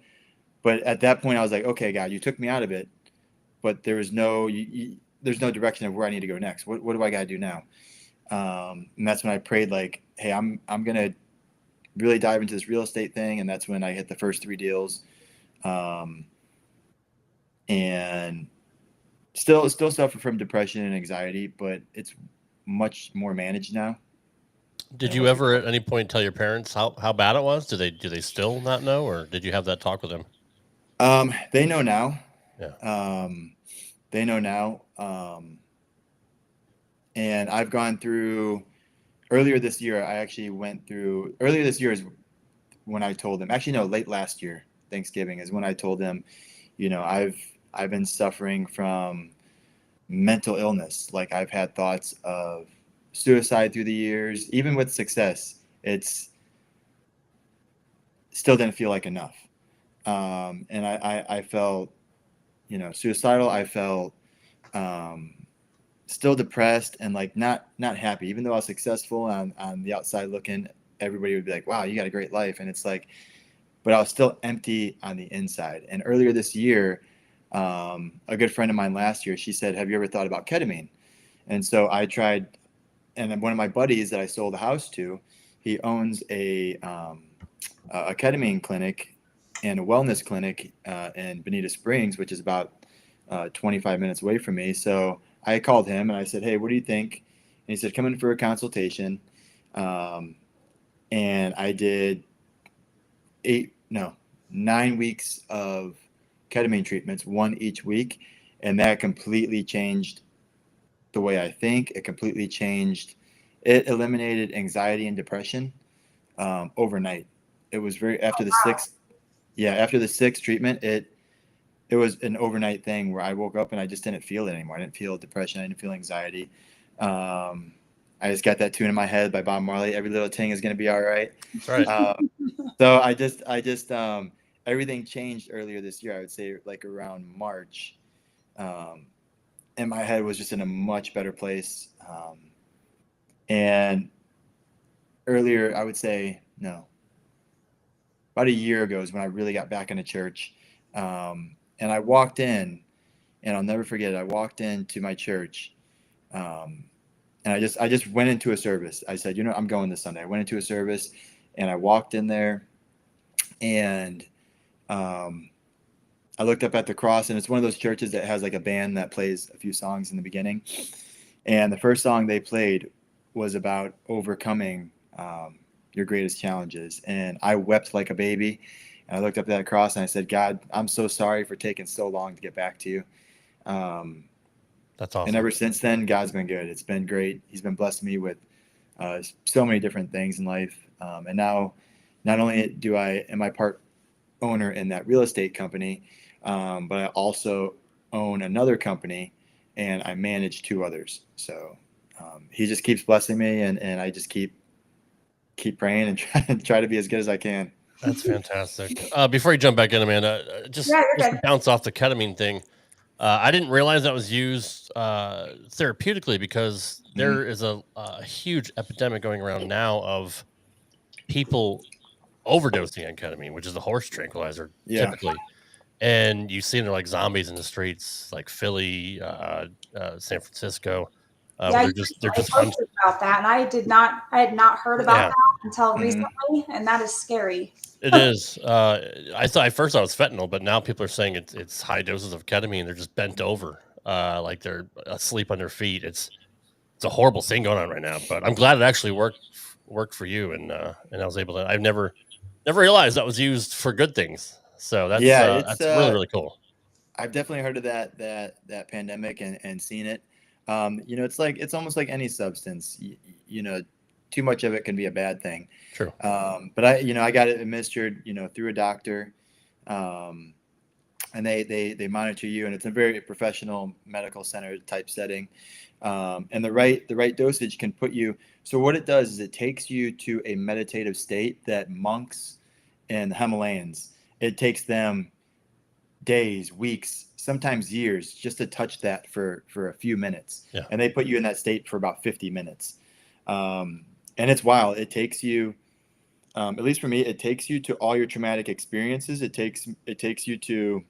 But at that point, I was like, okay, God, you took me out of it, but there's no direction of where I need to go next. What do I got to do now? And that's when I prayed, like, hey, I'm going to really dive into this real estate thing. And that's when I hit the first 3 deals. And still suffer from depression and anxiety, but it's much more managed now. Did you ever at any point tell your parents how bad it was? Do they still not know, or did you have that talk with them? They know now. Yeah. They know now. And I've gone through earlier this year is when I told them, actually, no, late last year, Thanksgiving is when I told them, I've been suffering from mental illness. Like I've had thoughts of suicide through the years. Even with success, it's still didn't feel like enough. And I felt, suicidal. I felt still depressed and like not happy, even though I was successful on the outside looking. Everybody would be like, wow, you got a great life. And it's like, but I was still empty on the inside. And earlier this year, a good friend of mine last year, she said, have you ever thought about ketamine? And so I tried, and then one of my buddies that I sold a house to, he owns a ketamine clinic and a wellness clinic in Bonita Springs, which is about 25 minutes away from me. So I called him and I said, hey, what do you think? And he said, come in for a consultation. And I did 9 weeks of ketamine treatments, one each week. And that completely changed the way I think. It completely changed. It eliminated anxiety and depression overnight. It was after the sixth treatment, it was an overnight thing where I woke up and I just didn't feel it anymore. I didn't feel depression. I didn't feel anxiety. I just got that tune in my head by Bob Marley. Every little thing is going to be all right. That's right. So I just everything changed earlier this year. I would say like around March. And my head was just in a much better place. And earlier, I would say, no, about a year ago is when I really got back into church. And I walked in, and I'll never forget it. I walked into my church, and I just went into a service. I said, I'm going this Sunday. I went into a service, and I walked in there, and I looked up at the cross, and it's one of those churches that has like a band that plays a few songs in the beginning. And the first song they played was about overcoming your greatest challenges. And I wept like a baby. And I looked up at that cross and I said, God, I'm so sorry for taking so long to get back to you. That's awesome. And ever since then, God's been good. It's been great. He's been blessing me with so many different things in life. And now not only am I part owner in that real estate company, but I also own another company and I manage two others. So he just keeps blessing me, and I just keep praying and try to be as good as I can. That's fantastic. Before you jump back in, Amanda, just to bounce off the ketamine thing, I didn't realize that was used therapeutically because there is a huge epidemic going around now of people overdosing on ketamine, which is a horse tranquilizer, typically. And you see them like zombies in the streets, like Philly, San Francisco. They're just posted about that, and I had not heard about that until recently, and that is scary. It is. I thought at first I was fentanyl, but now people are saying it's high doses of ketamine. They're just bent over, like they're asleep on their feet. It's a horrible thing going on right now. But I'm glad it actually worked for you, and I was able to. I've never realized that was used for good things. So that's that's really, really cool. I've definitely heard of that pandemic and seen it. It's almost like any substance. Too much of it can be a bad thing. True. But I got it administered, through a doctor, and they monitor you, and it's a very professional medical center type setting. And the right dosage can put you. So what it does is it takes you to a meditative state that monks in the Himalayas, it takes them days, weeks, sometimes years just to touch that for a few minutes. Yeah. And they put you in that state for about 50 minutes. And it's wild. It takes you, at least for me, it takes you to all your traumatic experiences. It takes you to,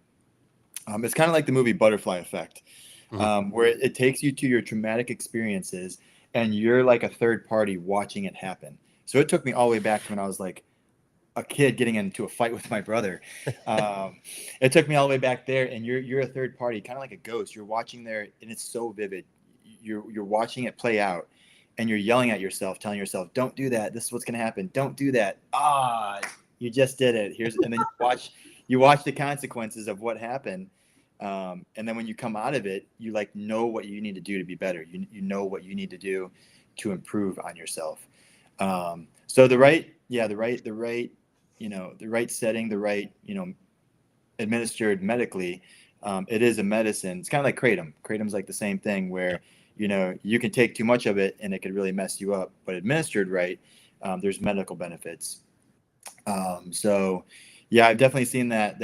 it's kind of like the movie Butterfly Effect, where it takes you to your traumatic experiences and you're like a third party watching it happen. So it took me all the way back to when I was like a kid getting into a fight with my brother. It took me all the way back there, and you're a third party, kind of like a ghost. You're watching there, and it's so vivid. You're watching it play out, and you're yelling at yourself, telling yourself, "Don't do that. This is what's going to happen. Don't do that. You just did it. And then you watch the consequences of what happened. And then when you come out of it, you like know what you need to do to be better. You know what you need to do to improve on yourself. So the right setting, the right, administered medically, it is a medicine. It's kind of like kratom. Kratom's like the same thing where, you can take too much of it and it could really mess you up, but administered right, there's medical benefits. So yeah, I've definitely seen that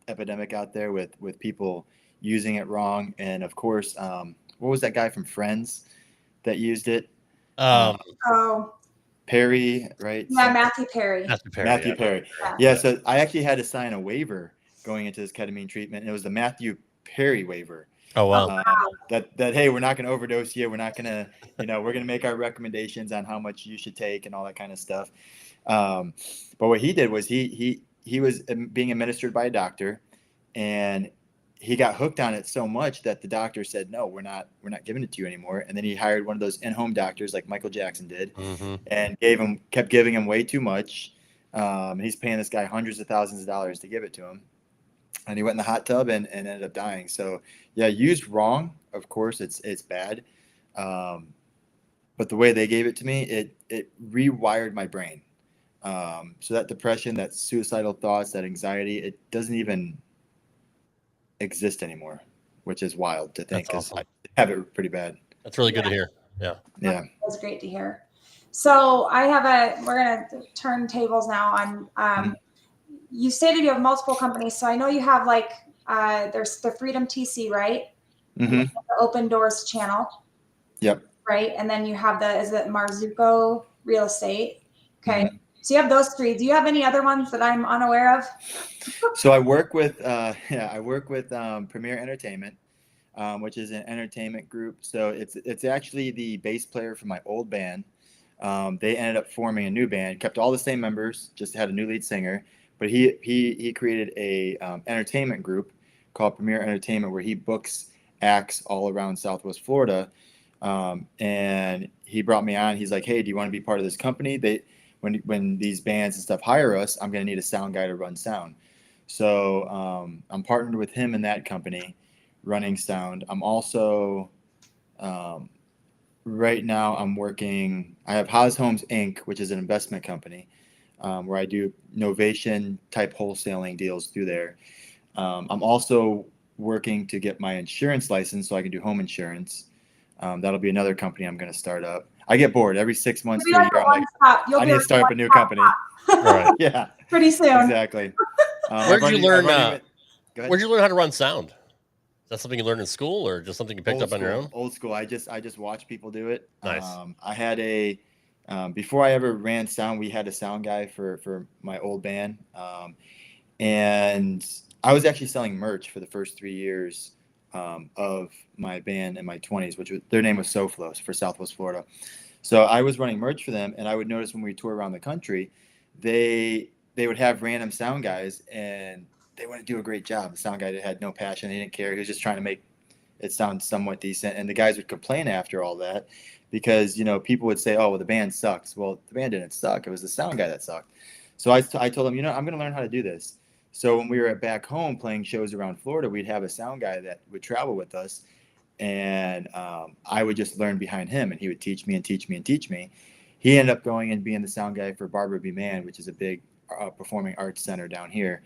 epidemic out there with people using it wrong. And of course, what was that guy from Friends that used it? Oh, Perry, right? yeah, Matthew Perry. Matthew Perry. Yeah. Yeah. So I actually had to sign a waiver going into this ketamine treatment. And it was the Matthew Perry waiver. Oh, wow. That hey, we're not going to overdose you. We're not going to, we're going to make our recommendations on how much you should take and all that kind of stuff. But what he did was he was being administered by a doctor, and he got hooked on it so much that the doctor said, no, we're not giving it to you anymore. And then he hired one of those in-home doctors like Michael Jackson did, and kept giving him way too much. And he's paying this guy hundreds of thousands of dollars to give it to him. And he went in the hot tub and ended up dying. So yeah, used wrong, of course, it's bad. But the way they gave it to me, it rewired my brain. So that depression, that suicidal thoughts, that anxiety, it doesn't even exist anymore, which is wild to think, because awesome. I have it pretty bad. That's really good to hear. Yeah. That's great to hear. So we're going to turn tables now on, you stated you have multiple companies. So I know you have there's the Freedom TC, right? Mm-hmm. The Open Doors channel. Yep. Right. And then you have is it Marzucco Real Estate? Okay. Mm-hmm. So you have those three. Do you have any other ones that I'm unaware of? So I work with Premier Entertainment, which is an entertainment group. So it's actually the bass player for my old band. They ended up forming a new band, kept all the same members, just had a new lead singer. But he created a entertainment group called Premier Entertainment, where he books acts all around Southwest Florida. And he brought me on. He's like, hey, do you want to be part of this company? When these bands and stuff hire us, I'm going to need a sound guy to run sound. So I'm partnered with him in that company, running sound. I'm also, right now I'm working, I have Haas Homes Inc., which is an investment company, where I do novation type wholesaling deals through there. I'm also working to get my insurance license so I can do home insurance. That'll be another company I'm going to start up. I get bored every 6 months to a year. I'm like, I need to start up a new company. Right. Yeah. Pretty soon. Exactly. Where'd you learn how to run sound? Is that something you learned in school, or just something you picked up on your own? Old school. I just watch people do it. Nice. I had before I ever ran sound, we had a sound guy for my old band. And I was actually selling merch for the first 3 years of my band in my 20s, their name was SoFlo for Southwest Florida. So I was running merch for them, and I would notice when we tour around the country, they would have random sound guys, and they wouldn't do a great job. The sound guy had no passion. He didn't care. He was just trying to make it sound somewhat decent. And the guys would complain after all that because, people would say, oh, well, the band sucks. Well, the band didn't suck. It was the sound guy that sucked. So I told him, I'm going to learn how to do this. So when we were back home playing shows around Florida, we'd have a sound guy that would travel with us, and I would just learn behind him, and he would teach me and teach me and teach me. He ended up going and being the sound guy for Barbara B. Mann, which is a big performing arts center down here.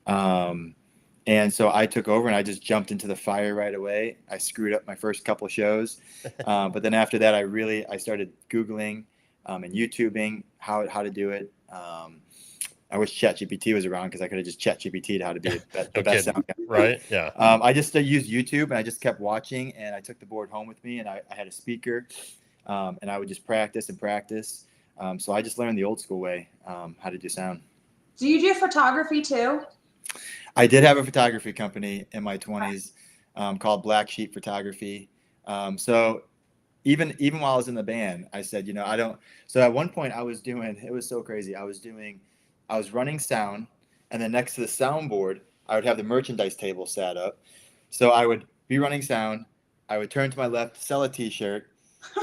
And so I took over, and I just jumped into the fire right away. I screwed up my first couple shows, but then after that, I started Googling and YouTubing how to do it. I wish ChatGPT was around because I could have just ChatGPT'd how to be the best sound guy. Right? Yeah. I just used YouTube, and I just kept watching, and I took the board home with me, and I had a speaker, and I would just practice and practice. So I just learned the old school way, how to do sound. Do you do photography too? I did have a photography company in my 20s called Black Sheep Photography. So even while I was in the band, I said, I don't. So at one point it was so crazy. I was running sound, and then next to the soundboard, I would have the merchandise table set up. So I would be running sound. I would turn to my left, sell a T-shirt.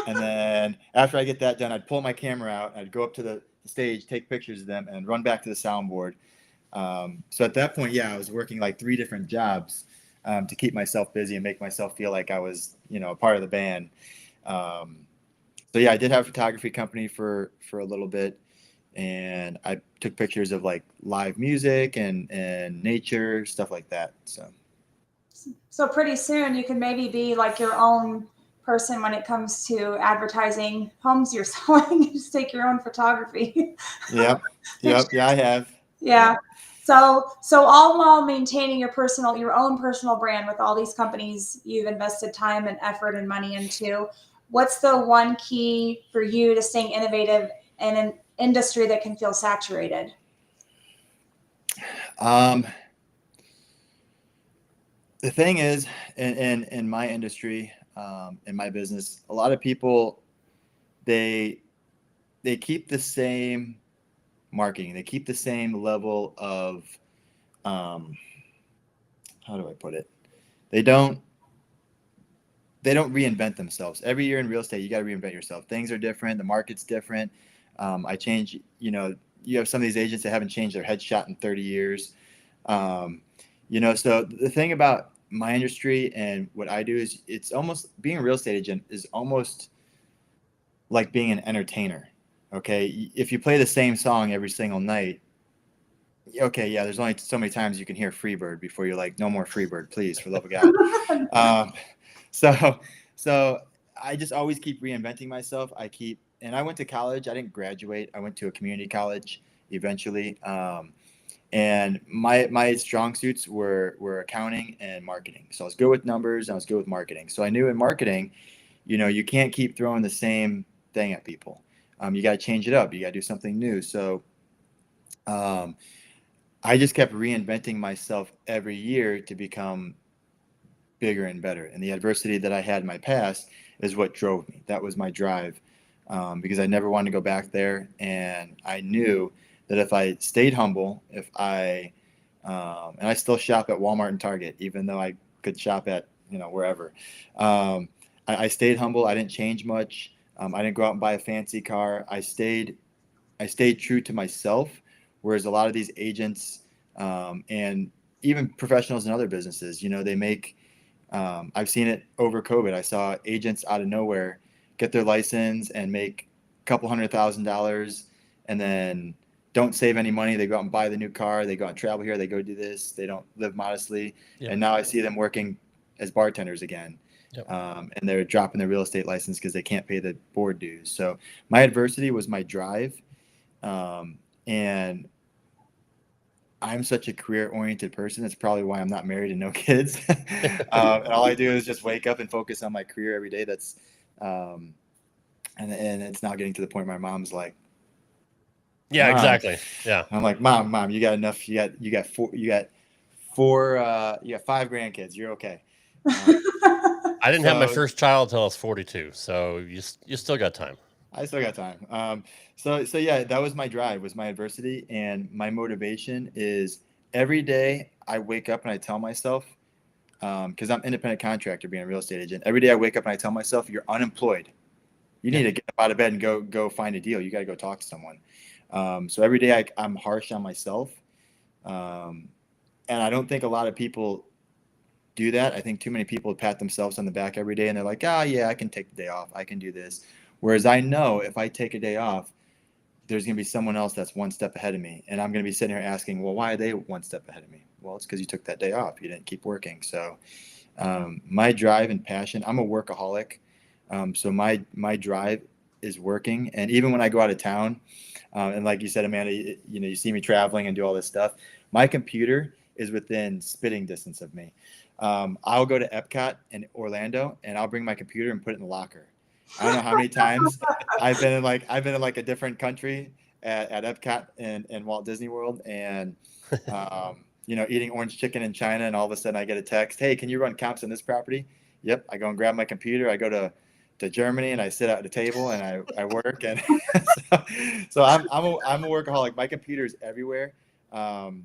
And then after I get that done, I'd pull my camera out. I'd go up to the stage, take pictures of them, and run back to the soundboard. So at that point, I was working like 3 different jobs to keep myself busy and make myself feel like I was, a part of the band. So I did have a photography company for a little bit. And I took pictures of like live music and nature, stuff like that. So pretty soon you can maybe be like your own person when it comes to advertising homes you're selling. You just take your own photography. Yep. Yeah, I have. Yeah. So all while maintaining your own personal brand with all these companies you've invested time and effort and money into, what's the one key for you to staying innovative in an industry that can feel saturated? The thing is, in my industry, in my business, a lot of people, they keep the same marketing. They keep the same level of, how do I put it? They don't reinvent themselves. Every year in real estate, you got to reinvent yourself. Things are different. The market's different. I change, you have some of these agents that haven't changed their headshot in 30 years. So the thing about my industry and what I do is it's almost being a real estate agent is almost like being an entertainer. Okay. If you play the same song every single night, okay, yeah, there's only so many times you can hear Freebird before you're like, no more Freebird, please, for the love of God. So I just always keep reinventing myself. And I went to college. I didn't graduate. I went to a community college eventually. And my strong suits were accounting and marketing. So I was good with numbers and I was good with marketing. So I knew in marketing, you can't keep throwing the same thing at people. You got to change it up. You got to do something new. So I just kept reinventing myself every year to become bigger and better. And the adversity that I had in my past is what drove me. That was my drive, because I never wanted to go back there. And I knew that if I stayed humble, and I still shop at Walmart and Target, even though I could shop at, wherever. I stayed humble. I didn't change much. I didn't go out and buy a fancy car. I stayed true to myself. Whereas a lot of these agents, and even professionals in other businesses, they make, I've seen it over COVID. I saw agents out of nowhere get their license and make a couple $100,000 and then don't save any money. They go out and buy the new car. They go out and travel here. They go do this. They don't live modestly. Yep. And now I see them working as bartenders again. Yep. And they're dropping their real estate license because they can't pay the board dues. So my adversity was my drive. And I'm such a career-oriented person. That's probably why I'm not married and no kids. And all I do is just wake up and focus on my career every day. That's, and it's now getting to the point where my mom's like, yeah, Mom. Exactly. Yeah. I'm like, mom, you got enough. You got 5 grandkids. You're okay. I didn't have my first child until I was 42. So you still got time. I still got time. So yeah, that was my drive, was my adversity. And my motivation is every day I wake up and I tell myself, because I'm independent contractor being a real estate agent. Every day I wake up and I tell myself, you're unemployed. You need to get up out of bed and go find a deal. You got to go talk to someone. So every day I'm harsh on myself. And I don't think a lot of people do that. I think too many people pat themselves on the back every day and they're like, yeah, I can take the day off. I can do this. Whereas I know if I take a day off, there's going to be someone else that's one step ahead of me. And I'm going to be sitting here asking, well, why are they one step ahead of me? Well, it's because you took that day off. You didn't keep working. So my drive and passion, I'm a workaholic. So my drive is working. And even when I go out of town, and like you said, Amanda, you see me traveling and do all this stuff, my computer is within spitting distance of me. I'll go to Epcot in Orlando and I'll bring my computer and put it in the locker. I don't know how many times I've been in like a different country at Epcot and Walt Disney World, and eating orange chicken in China, and all of a sudden I get a text, hey, can you run comps on this property? Yep. I go and grab my computer. I go to Germany and I sit at the table and I work, and so I'm a workaholic. My computer is everywhere, and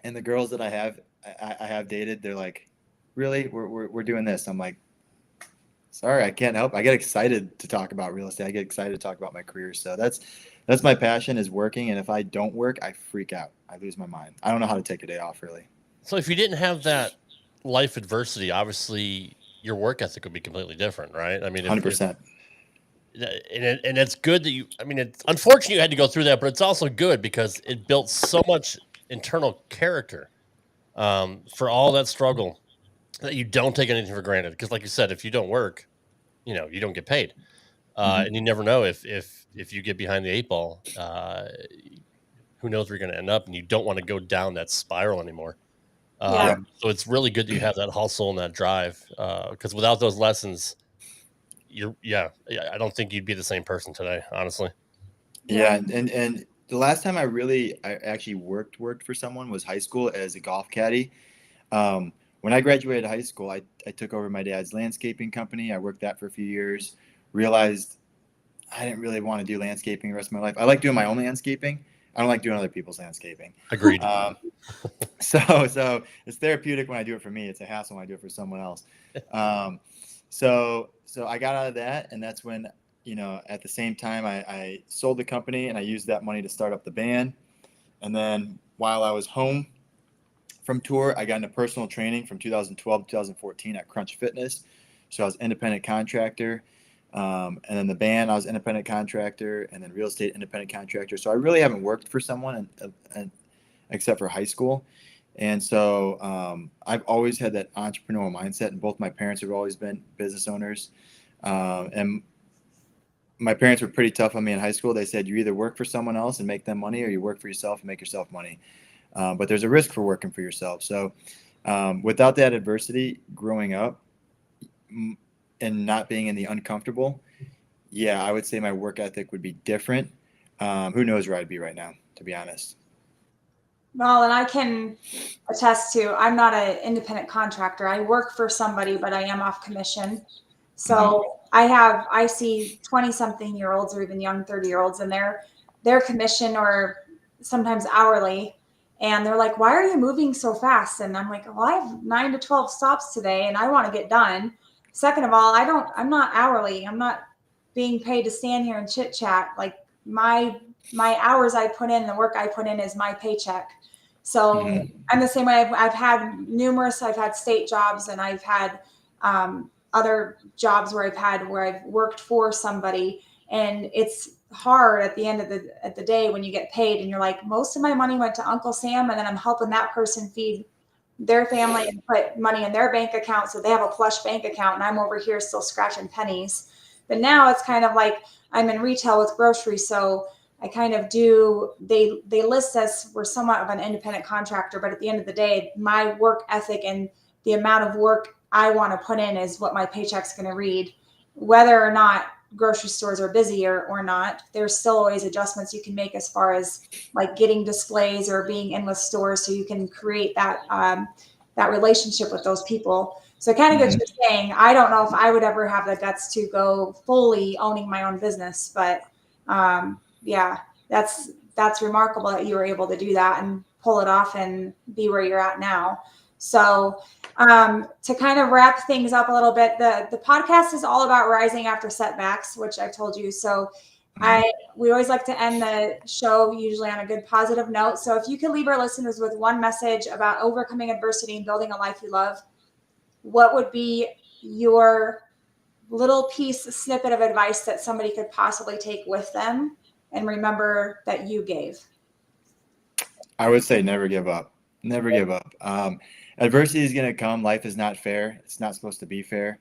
the girls that I have dated, they're like, really, we're doing this. I'm like, sorry, I can't help. I get excited to talk about real estate. I get excited to talk about my career. So that's my passion, is working. And if I don't work, I freak out. I lose my mind. I don't know how to take a day off, really. So if you didn't have that life adversity, obviously your work ethic would be completely different, right? I mean, 100%. And it's good that it's unfortunate you had to go through that, but it's also good because it built so much internal character for all that struggle, that you don't take anything for granted. Because like you said, if you don't work, you don't get paid. And you never know if you get behind the 8 ball, who who knows where you're going to end up, and you don't want to go down that spiral anymore. Yeah. So it's really good that you have that hustle and that drive, because without those lessons, I don't think you'd be the same person today, honestly. Yeah. And the last time I actually worked for someone was high school as a golf caddy. When I graduated high school, I took over my dad's landscaping company. I worked that for a few years, realized I didn't really want to do landscaping the rest of my life. I like doing my own landscaping. I don't like doing other people's landscaping. Agreed. So it's therapeutic when I do it for me. It's a hassle when I do it for someone else. So I got out of that, and that's when, at the same time I sold the company, and I used that money to start up the band. And then while I was home from tour, I got into personal training from 2012 to 2014 at Crunch Fitness. So I was independent contractor. And then the band, I was independent contractor, and then real estate independent contractor. So I really haven't worked for someone except for high school. And so I've always had that entrepreneurial mindset, and both my parents have always been business owners. And my parents were pretty tough on me in high school. They said, you either work for someone else and make them money, or you work for yourself and make yourself money. But there's a risk for working for yourself. So without that adversity growing up and not being in the uncomfortable, I would say my work ethic would be different. Who knows where I'd be right now, to be honest. Well, and I can attest to, I'm not an independent contractor. I work for somebody, but I am off commission. So I see 20-something-year-olds or even young 30-year-olds, and their commission or sometimes hourly. And they're like, why are you moving so fast? And I'm like, well, I have 9 to 12 stops today, and I want to get done. Second of all, I'm not hourly. I'm not being paid to stand here and chit chat. Like my hours I put in, the work I put in is my paycheck. So I'm the same way. I've had state jobs, and I've had other jobs where I've worked for somebody, and it's hard at the end of the day when you get paid and you're like, most of my money went to Uncle Sam, and then I'm helping that person feed their family and put money in their bank account so they have a plush bank account, and I'm over here still scratching pennies. But now it's kind of like I'm in retail with groceries, so I kind of do, they list us, we're somewhat of an independent contractor, but at the end of the day, my work ethic and the amount of work I want to put in is what my paycheck's going to read. Whether or not grocery stores are busy or not, there's still always adjustments you can make as far as like getting displays or being in with stores, so you can create that relationship with those people. So kind of what you're saying, I don't know if I would ever have the guts to go fully owning my own business, but that's remarkable that you were able to do that and pull it off and be where you're at now. So to kind of wrap things up a little bit, the podcast is all about rising after setbacks, which I've told you. So we always like to end the show usually on a good positive note. So if you could leave our listeners with one message about overcoming adversity and building a life you love, what would be your little snippet of advice that somebody could possibly take with them and remember that you gave? I would say never give up. Never give up. Adversity is going to come. Life is not fair. It's not supposed to be fair.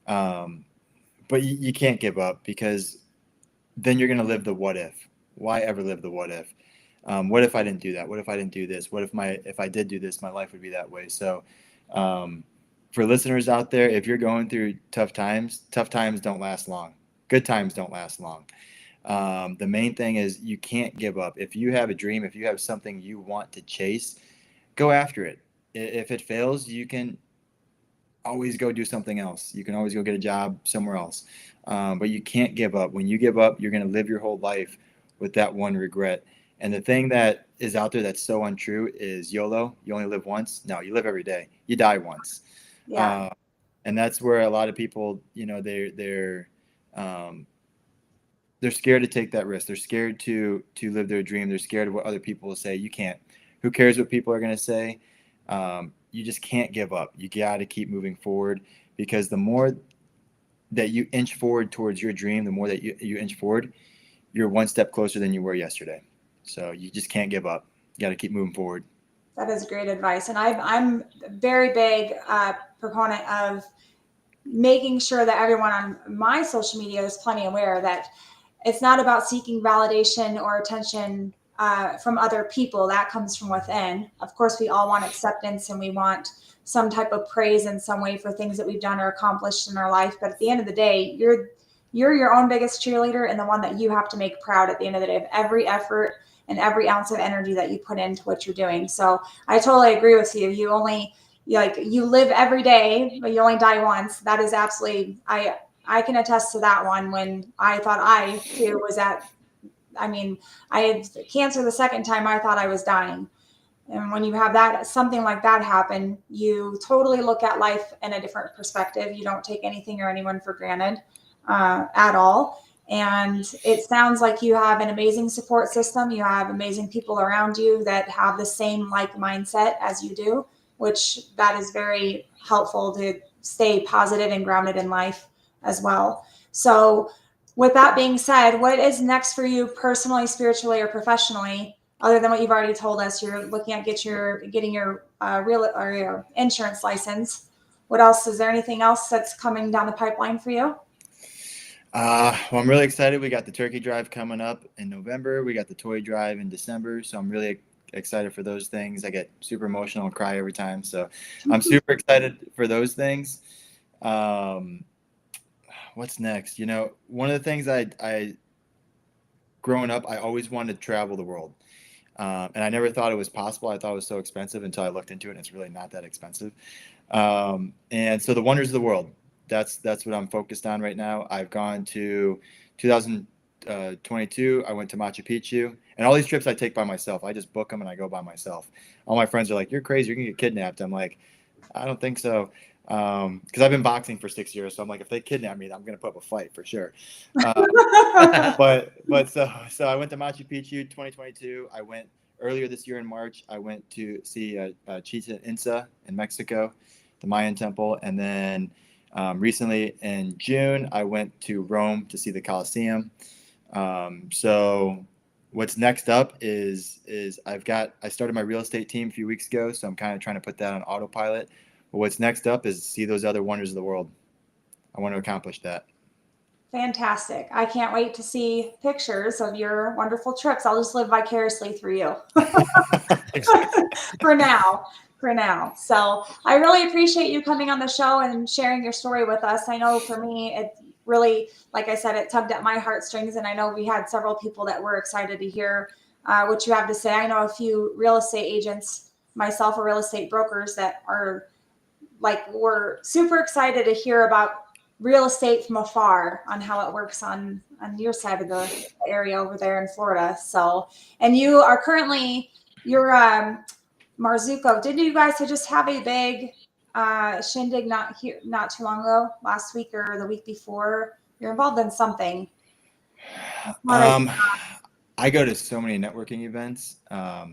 But you can't give up, because then you're going to live the what if. Why ever live the what if? What if I didn't do that? What if I didn't do this? What if I did do this, my life would be that way. So for listeners out there, if you're going through tough times don't last long. Good times don't last long. The main thing is you can't give up. If you have a dream, if you have something you want to chase, go after it. If it fails, you can always go do something else. You can always go get a job somewhere else. But you can't give up. When you give up, you're going to live your whole life with that one regret. And the thing that is out there that's so untrue is YOLO. You only live once. No, you live every day. You die once. Yeah. And that's where a lot of people, they're scared to take that risk. They're scared to live their dream. They're scared of what other people will say. You can't. Who cares what people are going to say? You just can't give up. You got to keep moving forward, because the more that you inch forward towards your dream, the more that you inch forward, you're one step closer than you were yesterday. So you just can't give up. You got to keep moving forward. That is great advice. And I'm a very big proponent of making sure that everyone on my social media is plenty aware that it's not about seeking validation or attention from other people. That comes from within. Of course, we all want acceptance and we want some type of praise in some way for things that we've done or accomplished in our life. But at the end of the day, you're your own biggest cheerleader and the one that you have to make proud at the end of the day of every effort and every ounce of energy that you put into what you're doing. So I totally agree with you. You live every day, but you only die once. That is absolutely, I can attest to that one. When I thought I too was I had cancer the second time, I thought I was dying. And when you have something like that happen, you totally look at life in a different perspective. You don't take anything or anyone for granted at all. And it sounds like you have an amazing support system. You have amazing people around you that have the same mindset as you do, which that is very helpful to stay positive and grounded in life as well. So with that being said, what is next for you personally, spiritually, or professionally, other than what you've already told us? You're looking at getting your your insurance license. What else? Is there anything else that's coming down the pipeline for you? Well, I'm really excited. We got the turkey drive coming up in November. We got the toy drive in December. So I'm really excited for those things. I get super emotional and cry every time. So I'm super excited for those things. What's next? One of the things I growing up, I always wanted to travel the world. And I never thought it was possible. I thought it was so expensive until I looked into it, and it's really not that expensive. And so the wonders of the world, that's what I'm focused on right now. I've gone to 2022. I went to Machu Picchu, and all these trips I take by myself. I just book them and I go by myself. All my friends are like, "You're crazy. You're going to get kidnapped." I'm like, "I don't think so." Because I've been boxing for 6 years. So I'm like, if they kidnap me, I'm going to put up a fight for sure. But so I went to Machu Picchu 2022. I went earlier this year in March. I went to see Chichen Itza in Mexico, the Mayan temple. And then recently in June, I went to Rome to see the Colosseum. So what's next up is I started my real estate team a few weeks ago. So I'm kind of trying to put that on autopilot. But what's next up is see those other wonders of the world. I want to accomplish that. Fantastic. I can't wait to see pictures of your wonderful trips. I'll just live vicariously through you for now. So I really appreciate you coming on the show and sharing your story with us. I know for me, it really, like I said, it tugged at my heartstrings. And I know we had several people that were excited to hear what you have to say. I know a few real estate agents, myself, or real estate brokers that we're super excited to hear about real estate from afar on how it works on your side of the area over there in Florida. So, and you are currently, you're Marzucco. Didn't you guys just have a big shindig not too long ago, last week or the week before? You're involved in something. I go to so many networking events. I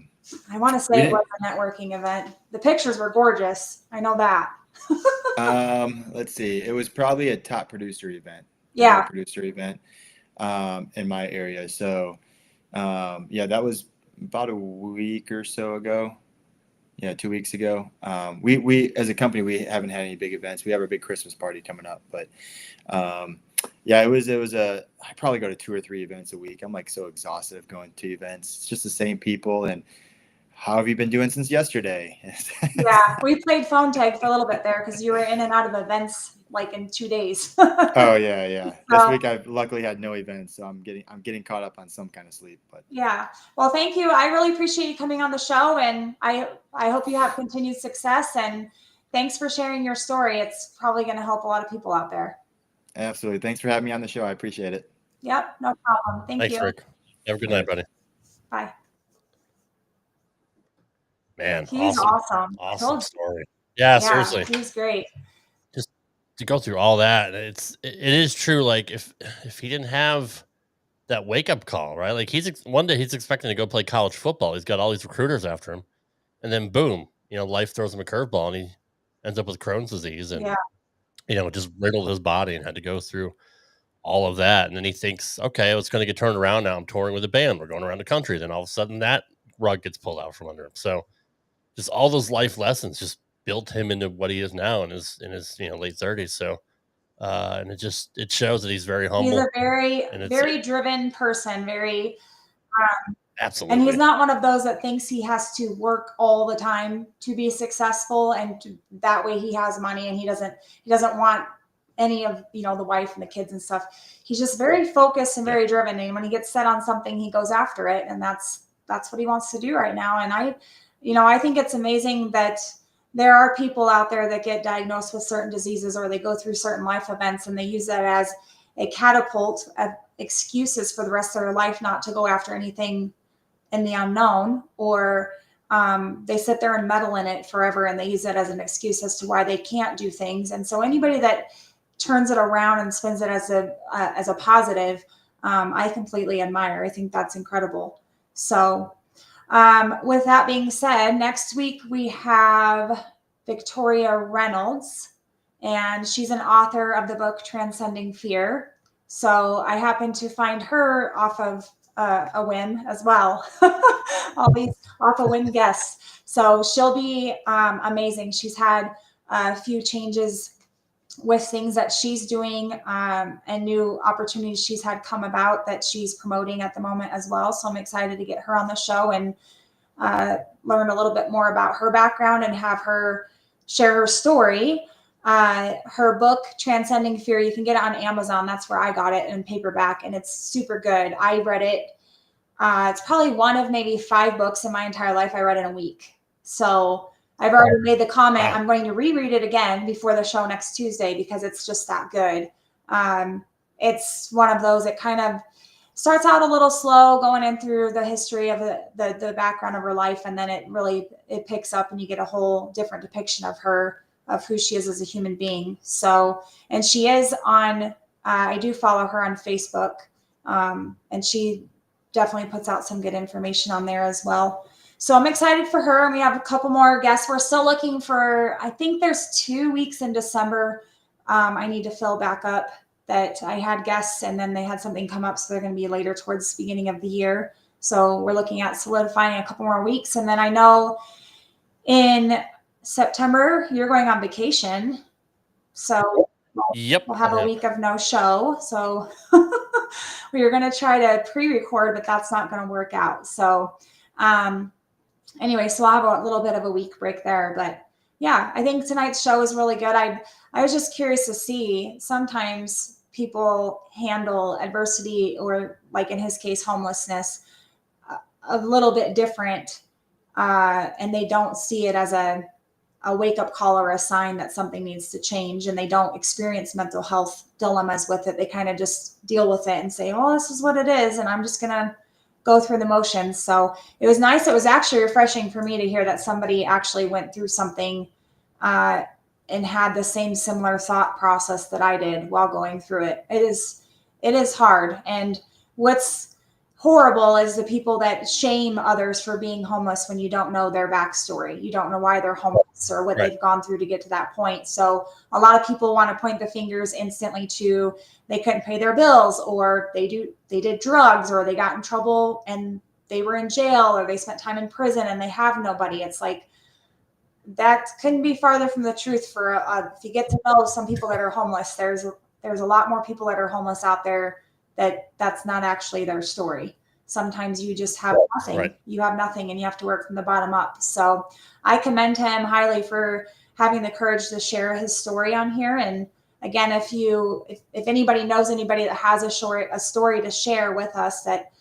want to say it was a networking event. The pictures were gorgeous. I know that. Let's see. It was probably a top producer event. Yeah. Producer event in my area. So that was about a week or so ago. Yeah, 2 weeks ago. We as a company, we haven't had any big events. We have a big Christmas party coming up, but it was I probably go to 2 or 3 events a week. I'm like so exhausted of going to events. It's just the same people. And how have you been doing since yesterday? Yeah, we played phone tag for a little bit there because you were in and out of events like in 2 days. Oh yeah. This week I've luckily had no events, so I'm getting caught up on some kind of sleep. But yeah, well, thank you. I really appreciate you coming on the show, and I hope you have continued success. And thanks for sharing your story. It's probably going to help a lot of people out there. Absolutely. Thanks for having me on the show. I appreciate it. Yep, no problem. Thanks, you. Rick. Have a good night, buddy. Bye. Man, he's awesome. Awesome story. Yeah, seriously. He's great. Just to go through all that, it is true. Like if he didn't have that wake up call, right? Like one day he's expecting to go play college football. He's got all these recruiters after him, and then boom, life throws him a curveball, and he ends up with Crohn's disease, and just riddled his body and had to go through all of that. And then he thinks, okay, it's going to get turned around now. I'm touring with a band. We're going around the country. Then all of a sudden that rug gets pulled out from under him. So just all those life lessons just built him into what he is now in his late 30s. So and it shows that he's very humble. He's a very driven person. Very Absolutely. And he's not one of those that thinks he has to work all the time to be successful, and that way he has money, and he doesn't want any of, you know, the wife and the kids and stuff. He's just very focused and very driven. And when he gets set on something, he goes after it. And that's what he wants to do right now. And I think it's amazing that there are people out there that get diagnosed with certain diseases, or they go through certain life events, and they use that as a catapult of excuses for the rest of their life not to go after anything in the unknown, or they sit there and meddle in it forever, and they use it as an excuse as to why they can't do things. And so anybody that turns it around and spins it as a positive, I completely admire. I think that's incredible. So with that being said, next week we have Victoria Reynolds, and she's an author of the book Transcending Fear. So I happened to find her off of a whim as well. All these off a whim guests. So she'll be amazing. She's had a few changes with things that she's doing, and new opportunities she's had come about that she's promoting at the moment as well. So I'm excited to get her on the show and learn a little bit more about her background and have her share her story. Her book, Transcending Fear, you can get it on Amazon. That's where I got it in paperback, and it's super good. I read it. It's probably one of maybe 5 books in my entire life I read in a week. So I've already made the comment. I'm going to reread it again before the show next Tuesday because it's just that good. It's one of those that kind of starts out a little slow, going in through the history of the background of her life, and then it picks up, and you get a whole different depiction of her, of who she is as a human being. So, and she is on, I do follow her on Facebook, and she definitely puts out some good information on there as well. So I'm excited for her, and we have a couple more guests. We're still looking for, I think there's 2 weeks in December I need to fill back up that I had guests, and then they had something come up, so they're going to be later towards the beginning of the year. So we're looking at solidifying a couple more weeks. And then I know in September, you're going on vacation. So Yep. we'll have a week of no show. So we were going to try to pre-record, but that's not going to work out. So anyway, so I'll have a little bit of a week break there. But yeah, I think tonight's show is really good. I was just curious to see, sometimes people handle adversity, or like in his case, homelessness, a little bit different. And they don't see it as a wake-up call or a sign that something needs to change, and they don't experience mental health dilemmas with it. They kind of just deal with it and say, well, this is what it is, and I'm just going to go through the motions. So it was nice. It was actually refreshing for me to hear that somebody actually went through something and had the same similar thought process that I did while going through it. It is hard. And what's horrible is the people that shame others for being homeless when you don't know their backstory. You don't know why they're homeless or what they've gone through to get to that point. So a lot of people want to point the fingers instantly to they couldn't pay their bills, or they did drugs, or they got in trouble and they were in jail, or they spent time in prison and they have nobody. It's like, that couldn't be farther from the truth. For if you get to know some people that are homeless, there's a lot more people that are homeless out there that's not actually their story. Sometimes you just have nothing. Right. You have nothing, and you have to work from the bottom up. So I commend him highly for having the courage to share his story on here. And again, if anybody knows anybody that has a story to share with us that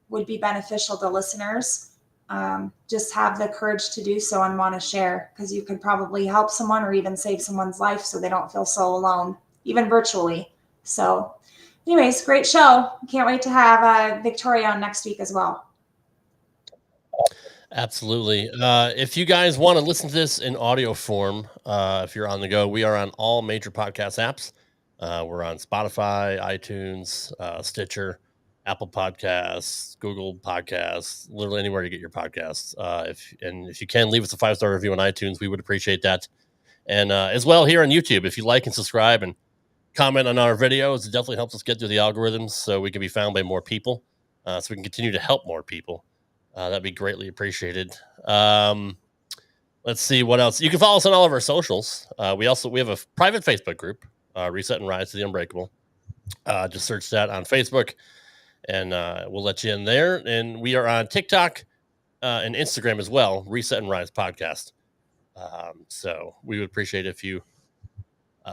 would be beneficial to listeners, just have the courage to do so and want to share, because you could probably help someone or even save someone's life so they don't feel so alone, even virtually. So anyways, great show. Can't wait to have Victoria on next week as well. Absolutely. If you guys want to listen to this in audio form, if you're on the go, we are on all major podcast apps. We're on Spotify, iTunes, Stitcher, Apple Podcasts, Google Podcasts, literally anywhere you get your podcasts. If you can leave us a 5-star review on iTunes, we would appreciate that. And as well here on YouTube, if you like and subscribe and comment on our videos, it definitely helps us get through the algorithms so we can be found by more people, so we can continue to help more people. That'd be greatly appreciated. Let's see what else. You can follow us on all of our socials. We have a private Facebook group, Reset and Rise to the Unbreakable. Just search that on Facebook. and we'll let you in there. And we are on TikTok and Instagram as well, Reset and Rise Podcast. So we would appreciate if you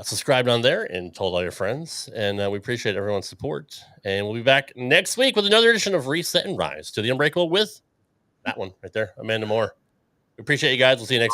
subscribed on there and told all your friends. And we appreciate everyone's support. And we'll be back next week with another edition of Reset and Rise to the Unbreakable with that one right there, Amanda Moore. We appreciate you guys. We'll see you next